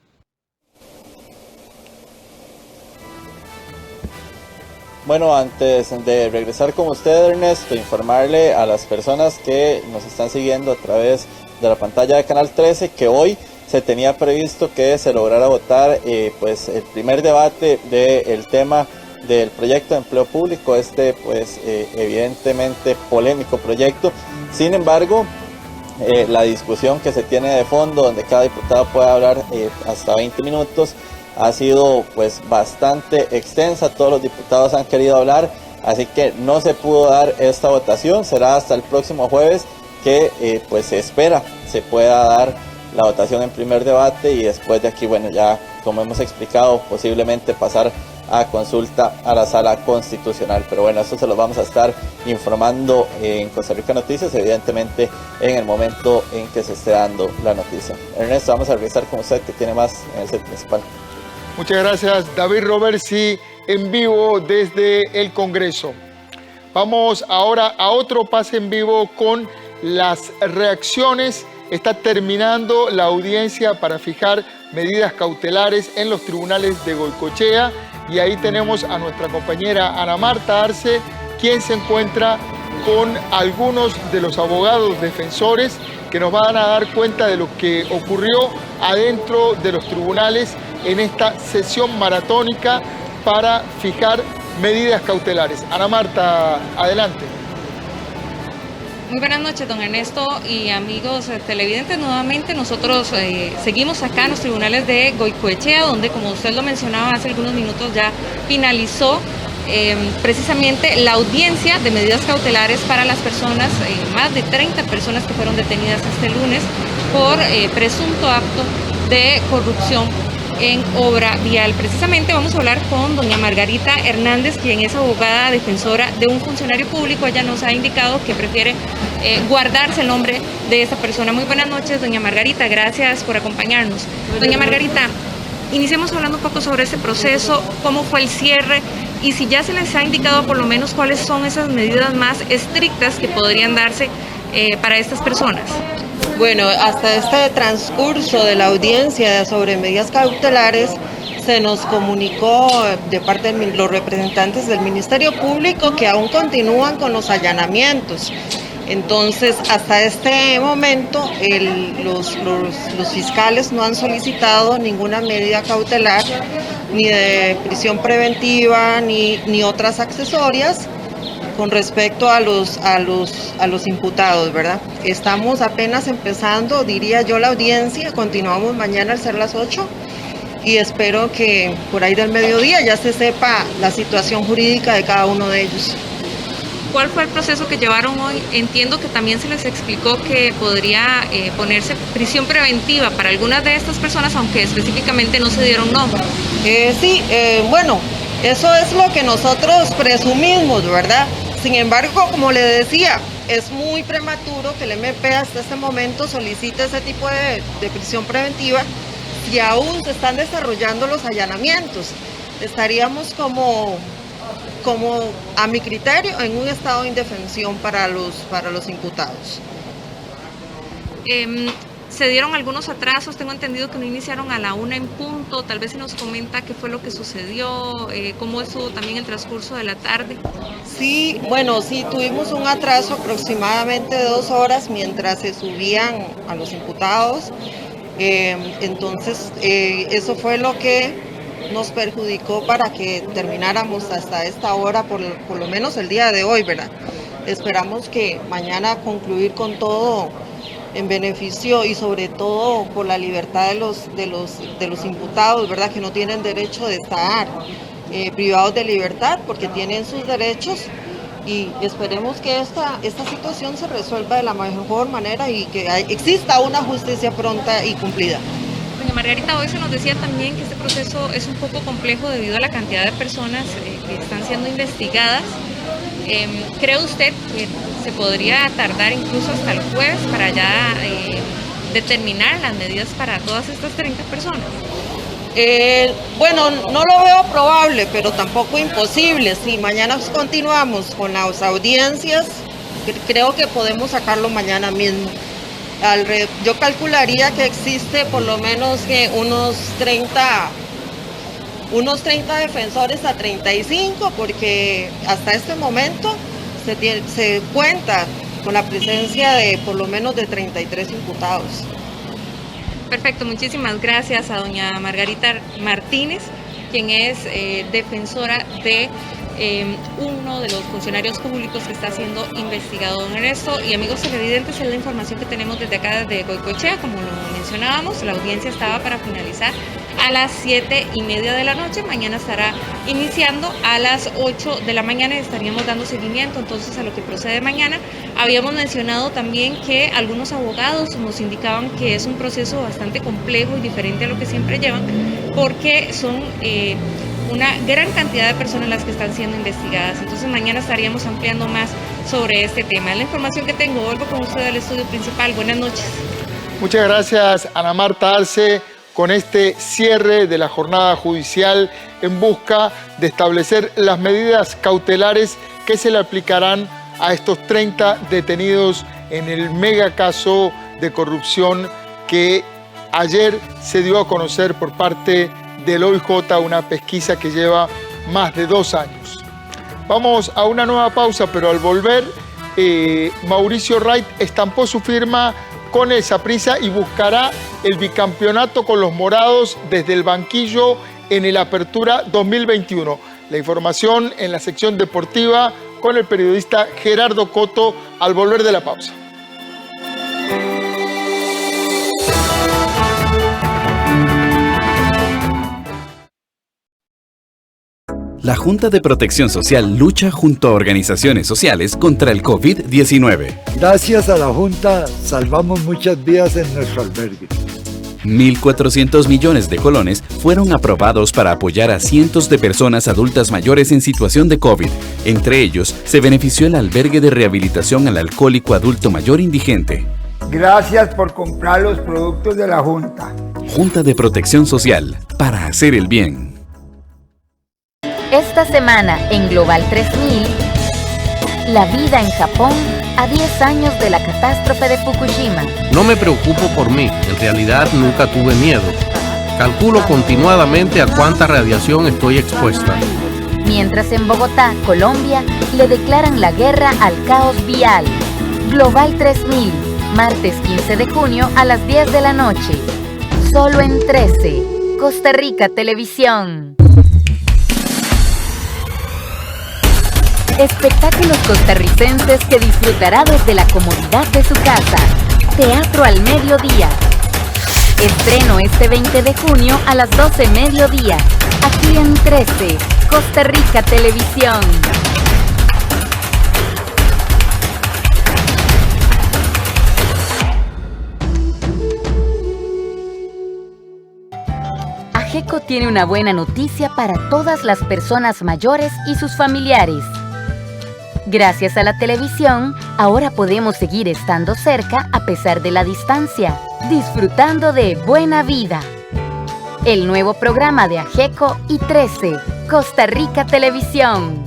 Speaker 8: Bueno, antes de regresar con usted, Ernesto, informarle a las personas que nos están siguiendo a través de la pantalla de Canal 13 que hoy se tenía previsto que se lograra votar pues el primer debate del tema del proyecto de empleo público, evidentemente polémico proyecto. Sin embargo, la discusión que se tiene de fondo, donde cada diputado puede hablar hasta 20 minutos, ha sido pues bastante extensa. Todos los diputados han querido hablar, así que no se pudo dar esta votación. Será hasta el próximo jueves que pues se espera se pueda dar la votación en primer debate y después de aquí, bueno, ya como hemos explicado, posiblemente pasar a consulta a la Sala Constitucional. Pero bueno, esto se lo vamos a estar informando en Costa Rica Noticias, evidentemente en el momento en que se esté dando la noticia. Ernesto, vamos a revisar con usted que tiene más en el set principal.
Speaker 1: Muchas gracias, David Roversi, en vivo desde el Congreso. Vamos ahora a otro pase en vivo con las reacciones. Está terminando la audiencia para fijar medidas cautelares en los tribunales de Goicoechea y ahí tenemos a nuestra compañera Ana Marta Arce, quien se encuentra con algunos de los abogados defensores que nos van a dar cuenta de lo que ocurrió adentro de los tribunales en esta sesión maratónica para fijar medidas cautelares. Ana Marta, adelante.
Speaker 3: Muy buenas noches, don Ernesto y amigos televidentes. Nuevamente nosotros seguimos acá en los tribunales de Goicoechea, donde, como usted lo mencionaba hace algunos minutos, ya finalizó precisamente la audiencia de medidas cautelares para las personas, más de 30 personas que fueron detenidas este lunes por presunto acto de corrupción en obra vial. Precisamente vamos a hablar con doña Margarita Hernández, quien es abogada defensora de un funcionario público. Ella nos ha indicado que prefiere guardarse el nombre de esta persona. Muy buenas noches, doña Margarita, gracias por acompañarnos. Doña Margarita, iniciemos hablando un poco sobre este proceso, cómo fue el cierre y si ya se les ha indicado por lo menos cuáles son esas medidas más estrictas que podrían darse para estas personas.
Speaker 5: Bueno, hasta este transcurso de la audiencia sobre medidas cautelares se nos comunicó de parte de los representantes del Ministerio Público que aún continúan con los allanamientos. Entonces, hasta este momento, los fiscales no han solicitado ninguna medida cautelar, ni de prisión preventiva, ni otras accesorias, con respecto a los imputados, ¿verdad? Estamos apenas empezando, diría yo, la audiencia. Continuamos mañana al ser las 8 y espero que por ahí del mediodía ya se sepa la situación jurídica de cada uno de ellos.
Speaker 3: ¿Cuál fue el proceso que llevaron hoy? Entiendo que también se les explicó que podría ponerse prisión preventiva para algunas de estas personas, aunque específicamente no se dieron nombre.
Speaker 5: Bueno, eso es lo que nosotros presumimos, ¿verdad? Sin embargo, como le decía, es muy prematuro que el MP hasta este momento solicite ese tipo de prisión preventiva y aún se están desarrollando los allanamientos. Estaríamos como a mi criterio, en un estado de indefensión para los imputados.
Speaker 3: Se dieron algunos atrasos, tengo entendido que no iniciaron a la 1 en punto, tal vez se nos comenta qué fue lo que sucedió, cómo estuvo también el transcurso de la tarde.
Speaker 5: Sí, bueno, sí, tuvimos un atraso aproximadamente de 2 horas mientras se subían a los imputados, entonces eso fue lo que nos perjudicó para que termináramos hasta esta hora, por lo menos el día de hoy, ¿verdad? Esperamos que mañana concluir con todo en beneficio y sobre todo por la libertad de los imputados, ¿verdad? Que no tienen derecho de estar privados de libertad porque tienen sus derechos, y esperemos que esta situación se resuelva de la mejor manera y que exista una justicia pronta y cumplida.
Speaker 3: Doña Margarita, hoy se nos decía también que este proceso es un poco complejo debido a la cantidad de personas que están siendo investigadas. ¿Cree usted que se podría tardar incluso hasta el jueves para ya determinar las medidas para todas estas 30 personas?
Speaker 5: Bueno, no lo veo probable, pero tampoco imposible. Si mañana continuamos con las audiencias, creo que podemos sacarlo mañana mismo. Yo calcularía que existe por lo menos unos 30 defensores a 35, porque hasta este momento se cuenta con la presencia de por lo menos de 33 imputados.
Speaker 3: Perfecto, muchísimas gracias a doña Margarita Martínez, quien es defensora de uno de los funcionarios públicos que está siendo investigado, don Ernesto. Y amigos televidentes, es la información que tenemos desde acá, desde Goicoechea. Como lo mencionábamos, la audiencia estaba para finalizar a las 7:30 de la noche. Mañana estará iniciando a las 8 de la mañana y estaríamos dando seguimiento entonces a lo que procede mañana. Habíamos mencionado también que algunos abogados nos indicaban que es un proceso bastante complejo y diferente a lo que siempre llevan, porque son una gran cantidad de personas las que están siendo investigadas. Entonces mañana estaríamos ampliando más sobre este tema. Es la información que tengo. Vuelvo con usted al estudio principal. Buenas noches.
Speaker 1: Muchas gracias, Ana Marta Arce, con este cierre de la jornada judicial en busca de establecer las medidas cautelares que se le aplicarán a estos 30 detenidos en el mega caso de corrupción que ayer se dio a conocer por parte del OIJ, una pesquisa que lleva más de 2 años. Vamos a una nueva pausa, pero al volver, Mauricio Wright estampó su firma con el Saprissa y buscará el bicampeonato con los morados desde el banquillo en el Apertura 2021. La información en la sección deportiva con el periodista Gerardo Coto al volver de la pausa.
Speaker 18: La Junta de Protección Social lucha junto a organizaciones sociales contra el COVID-19.
Speaker 6: Gracias a la Junta salvamos muchas vidas en nuestro albergue.
Speaker 18: 1.400 millones de colones fueron aprobados para apoyar a cientos de personas adultas mayores en situación de COVID. Entre ellos, se benefició el albergue de rehabilitación al alcohólico adulto mayor indigente.
Speaker 6: Gracias por comprar los productos de la Junta.
Speaker 18: Junta de Protección Social, para hacer el bien.
Speaker 14: Esta semana en Global 3000, la vida en Japón a 10 años de la catástrofe de Fukushima.
Speaker 7: No me preocupo por mí, en realidad nunca tuve miedo. Calculo continuadamente a cuánta radiación estoy expuesta.
Speaker 14: Mientras en Bogotá, Colombia, le declaran la guerra al caos vial. Global 3000, martes 15 de junio a las 10 de la noche. Solo en 13, Costa Rica Televisión. Espectáculos costarricenses que disfrutará desde la comodidad de su casa. Teatro al mediodía. Estreno este 20 de junio a las 12 mediodía. Aquí en 13, Costa Rica Televisión. AGECO tiene una buena noticia para todas las personas mayores y sus familiares. Gracias a la televisión, ahora podemos seguir estando cerca a pesar de la distancia, disfrutando de buena vida. el nuevo programa de AGECO y 13, Costa Rica Televisión.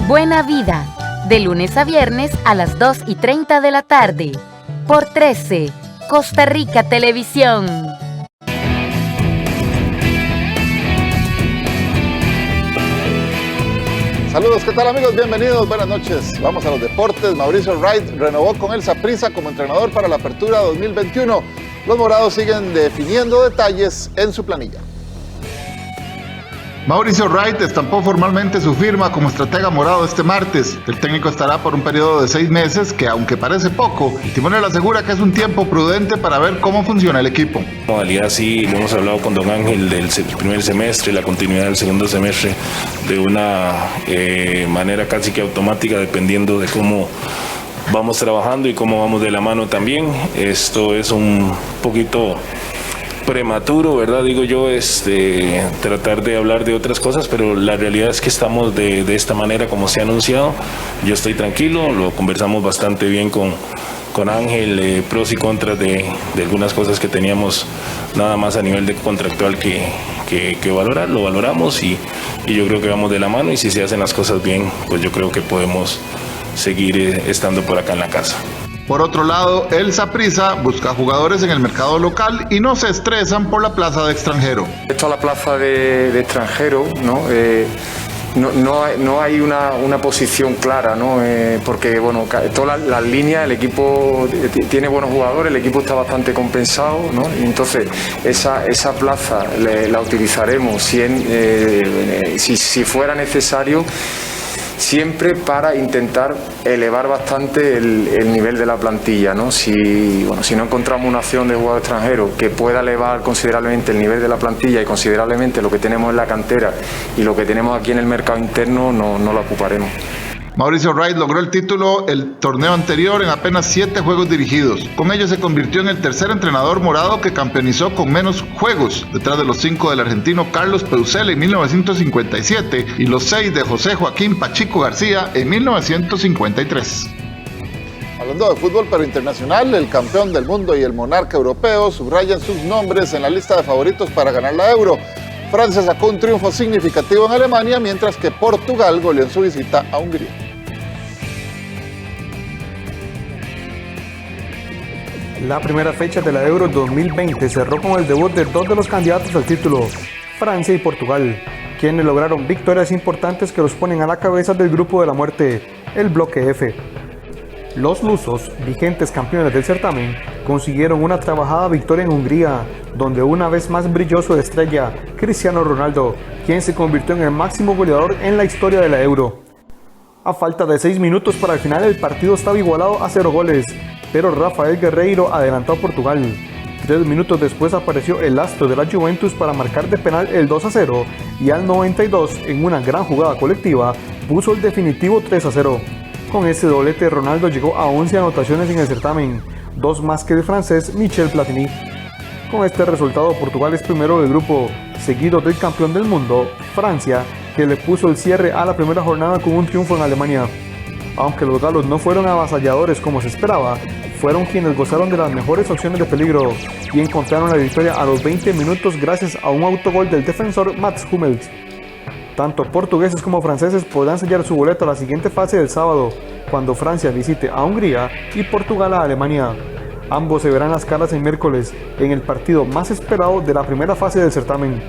Speaker 14: Buena Vida, de lunes a viernes a las 2:30 de la tarde, por 13, Costa Rica Televisión.
Speaker 1: Saludos, ¿qué tal amigos? Bienvenidos, buenas noches. Vamos a los deportes. Mauricio Wright renovó con el Saprissa como entrenador para la Apertura 2021. Los morados siguen definiendo detalles en su planilla. Mauricio Wright estampó formalmente su firma como estratega morado este martes. El técnico estará por un periodo de 6 meses que, aunque parece poco, el timonel asegura que es un tiempo prudente para ver cómo funciona el equipo.
Speaker 10: En modalidad sí, lo hemos hablado con Don Ángel del primer semestre, la continuidad del segundo semestre de una manera casi que automática, dependiendo de cómo vamos trabajando y cómo vamos de la mano también. Esto es un poquito prematuro, ¿verdad? Digo yo, tratar de hablar de otras cosas, pero la realidad es que estamos de esta manera como se ha anunciado. Yo estoy tranquilo, lo conversamos bastante bien con Ángel, pros y contras de algunas cosas que teníamos nada más a nivel de contractual que valorar, lo valoramos y yo creo que vamos de la mano, y si se hacen las cosas bien, pues yo creo que podemos seguir estando por acá en la casa.
Speaker 1: Por otro lado, el Saprissa busca jugadores en el mercado local y no se estresan por la plaza de extranjero.
Speaker 11: Esto a la plaza de extranjero, ¿no? No hay una posición clara, ¿no? Porque bueno, todas las líneas, el equipo tiene buenos jugadores, el equipo está bastante compensado, ¿no? Y entonces esa plaza la utilizaremos si fuera necesario, siempre para intentar elevar bastante el nivel de la plantilla, ¿no? Si no encontramos una opción de jugador extranjero que pueda elevar considerablemente el nivel de la plantilla y considerablemente lo que tenemos en la cantera y lo que tenemos aquí en el mercado interno, no lo ocuparemos.
Speaker 1: Mauricio Wright logró el título el torneo anterior en apenas 7 juegos dirigidos. Con ello se convirtió en el tercer entrenador morado que campeonizó con menos juegos, detrás de los 5 del argentino Carlos Peuzela en 1957 y los 6 de José Joaquín Pachico García en 1953. Hablando de fútbol pero internacional, el campeón del mundo y el monarca europeo subrayan sus nombres en la lista de favoritos para ganar la Euro. Francia sacó un triunfo significativo en Alemania, mientras que Portugal goleó en su visita a Hungría.
Speaker 12: La primera fecha de la Euro 2020 cerró con el debut de 2 de los candidatos al título, Francia y Portugal, quienes lograron victorias importantes que los ponen a la cabeza del grupo de la muerte, el bloque F. Los lusos, vigentes campeones del certamen, consiguieron una trabajada victoria en Hungría, donde una vez más brilló su estrella, Cristiano Ronaldo, quien se convirtió en el máximo goleador en la historia de la Euro. A falta de 6 minutos para el final, el partido estaba igualado a 0 goles, pero Rafael Guerreiro adelantó a Portugal. 3 minutos después apareció el astro de la Juventus para marcar de penal el 2-0 y al 92, en una gran jugada colectiva, puso el definitivo 3-0. Con ese doblete, Ronaldo llegó a 11 anotaciones en el certamen, 2 más que el francés Michel Platini. Con este resultado, Portugal es primero del grupo, seguido del campeón del mundo, Francia, que le puso el cierre a la primera jornada con un triunfo en Alemania. Aunque los galos no fueron avasalladores como se esperaba, fueron quienes gozaron de las mejores opciones de peligro y encontraron la victoria a los 20 minutos gracias a un autogol del defensor Mats Hummels. Tanto portugueses como franceses podrán sellar su boleto a la siguiente fase del sábado, cuando Francia visite a Hungría y Portugal a Alemania. Ambos se verán las caras el miércoles, en el partido más esperado de la primera fase del certamen.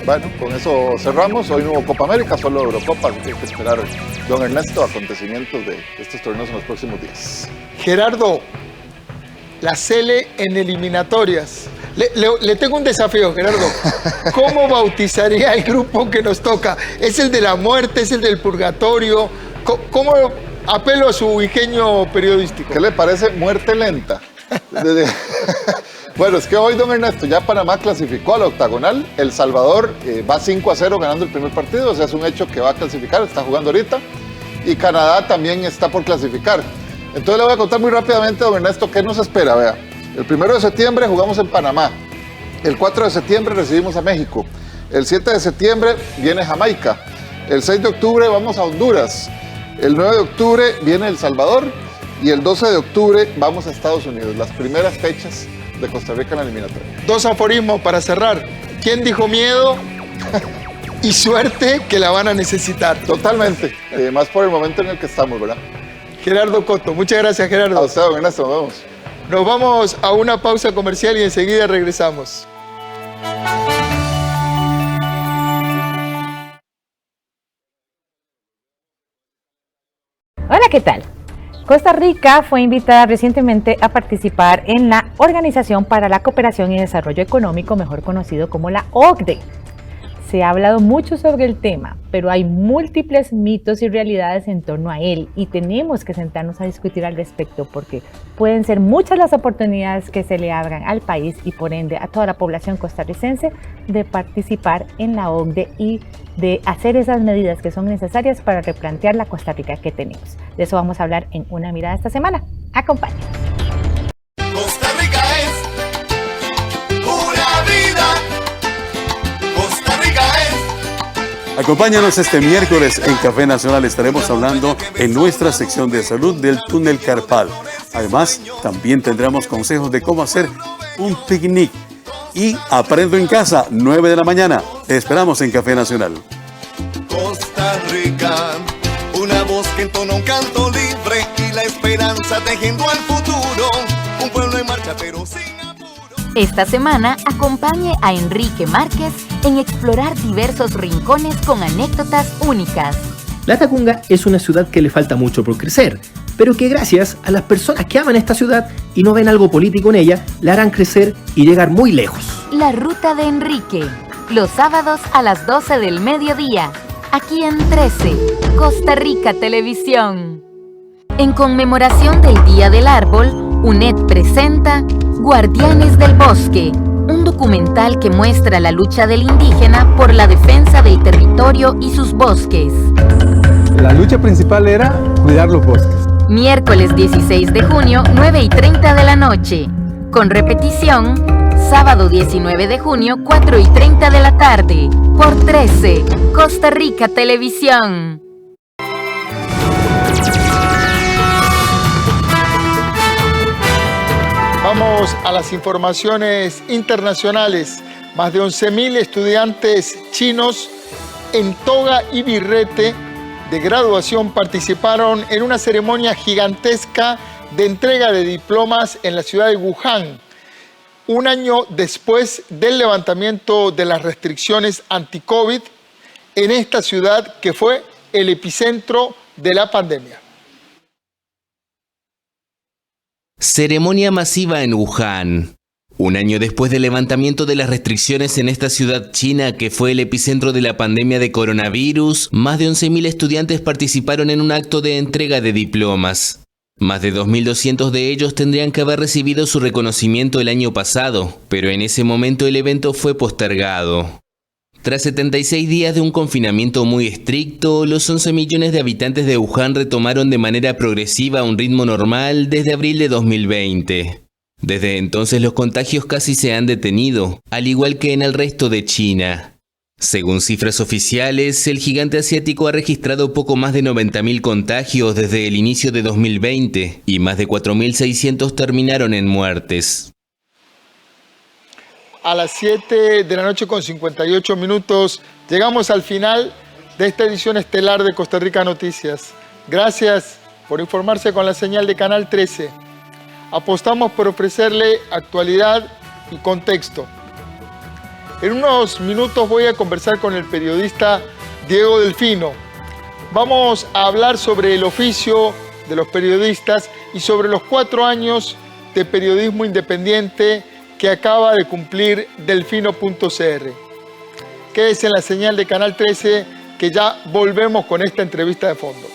Speaker 1: Bueno, con eso cerramos. Hoy no hubo Copa América, solo Eurocopa, así que hay que esperar, don Ernesto, acontecimientos de estos torneos en los próximos días. Gerardo, la Sele en eliminatorias. Le tengo un desafío, Gerardo. ¿Cómo bautizaría el grupo que nos toca? ¿Es el de la muerte? ¿Es el del purgatorio? ¿Cómo apelo a su ingenio periodístico? ¿Qué le parece muerte lenta? Bueno, es que hoy, don Ernesto, ya Panamá clasificó a la octagonal. El Salvador va 5-0 ganando el primer partido, o sea, es un hecho que va a clasificar, está jugando ahorita. Y Canadá también está por clasificar. Entonces le voy a contar muy rápidamente, don Ernesto, qué nos espera. Vea, el 1 de septiembre jugamos en Panamá. El 4 de septiembre recibimos a México. El 7 de septiembre viene Jamaica. El 6 de octubre vamos a Honduras. El 9 de octubre viene El Salvador. Y el 12 de octubre vamos a Estados Unidos. Las primeras fechas
Speaker 13: de Costa Rica en la eliminatoria.
Speaker 1: 2 aforismos para cerrar. ¿Quién dijo miedo? Y suerte que la van a necesitar.
Speaker 13: Totalmente, más por el momento en el que estamos, ¿verdad?
Speaker 1: Gerardo Coto, muchas gracias, Gerardo.
Speaker 13: A usted, don Ernesto, nos vemos.
Speaker 1: Nos vamos a una pausa comercial y enseguida regresamos.
Speaker 15: Hola, ¿qué tal? Costa Rica fue invitada recientemente a participar en la Organización para la Cooperación y Desarrollo Económico, mejor conocido como la OCDE. Se ha hablado mucho sobre el tema, pero hay múltiples mitos y realidades en torno a él y tenemos que sentarnos a discutir al respecto porque pueden ser muchas las oportunidades que se le abran al país y por ende a toda la población costarricense de participar en la OCDE y de hacer esas medidas que son necesarias para replantear la Costa Rica que tenemos. De eso vamos a hablar en Una Mirada esta semana. Acompáñenos.
Speaker 16: Costa Rica es una vida. Costa Rica es.
Speaker 24: Acompáñanos este miércoles en Café Nacional. Estaremos hablando en nuestra sección de salud del túnel Carpal. Además, también tendremos consejos de cómo hacer un picnic. Y Aprendo en Casa, 9 de la mañana. Te esperamos en Café Nacional.
Speaker 16: Costa Rica, una voz que entona un canto libre y la esperanza tejiendo al futuro. Un pueblo en marcha pero sin apuro.
Speaker 14: Esta semana acompañe a Enrique Márquez en explorar diversos rincones con anécdotas únicas.
Speaker 25: La Tacunga es una ciudad que le falta mucho por crecer, pero que gracias a las personas que aman esta ciudad y no ven algo político en ella, la harán crecer y llegar muy lejos.
Speaker 14: La Ruta de Enrique, los sábados a las 12 del mediodía, aquí en 13, Costa Rica Televisión. En conmemoración del Día del Árbol, UNED presenta Guardianes del Bosque, un documental que muestra la lucha del indígena por la defensa del territorio y sus bosques.
Speaker 26: La lucha principal era cuidar los bosques.
Speaker 14: Miércoles 16 de junio, 9:30 de la noche. Con repetición, sábado 19 de junio, 4:30 de la tarde. Por 13, Costa Rica Televisión.
Speaker 1: Vamos a las informaciones internacionales. Más de 11.000 estudiantes chinos en toga y birrete de graduación participaron en una ceremonia gigantesca de entrega de diplomas en la ciudad de Wuhan, un año después del levantamiento de las restricciones anti-COVID en esta ciudad que fue el epicentro de la pandemia.
Speaker 27: Ceremonia masiva en Wuhan. Un año después del levantamiento de las restricciones en esta ciudad china que fue el epicentro de la pandemia de coronavirus, más de 11.000 estudiantes participaron en un acto de entrega de diplomas. Más de 2.200 de ellos tendrían que haber recibido su reconocimiento el año pasado, pero en ese momento el evento fue postergado. Tras 76 días de un confinamiento muy estricto, los 11 millones de habitantes de Wuhan retomaron de manera progresiva un ritmo normal desde abril de 2020. Desde entonces los contagios casi se han detenido, al igual que en el resto de China. Según cifras oficiales, el gigante asiático ha registrado poco más de 90.000 contagios desde el inicio de 2020 y más de 4.600 terminaron en muertes.
Speaker 1: A las 7 de la noche con 58 minutos llegamos al final de esta edición estelar de Costa Rica Noticias. Gracias por informarse con la señal de Canal 13. Apostamos por ofrecerle actualidad y contexto. En unos minutos voy a conversar con el periodista Diego Delfino. Vamos a hablar sobre el oficio de los periodistas y sobre los 4 años de periodismo independiente que acaba de cumplir Delfino.cr. Quédese en la señal de Canal 13 que ya volvemos con esta entrevista de fondo.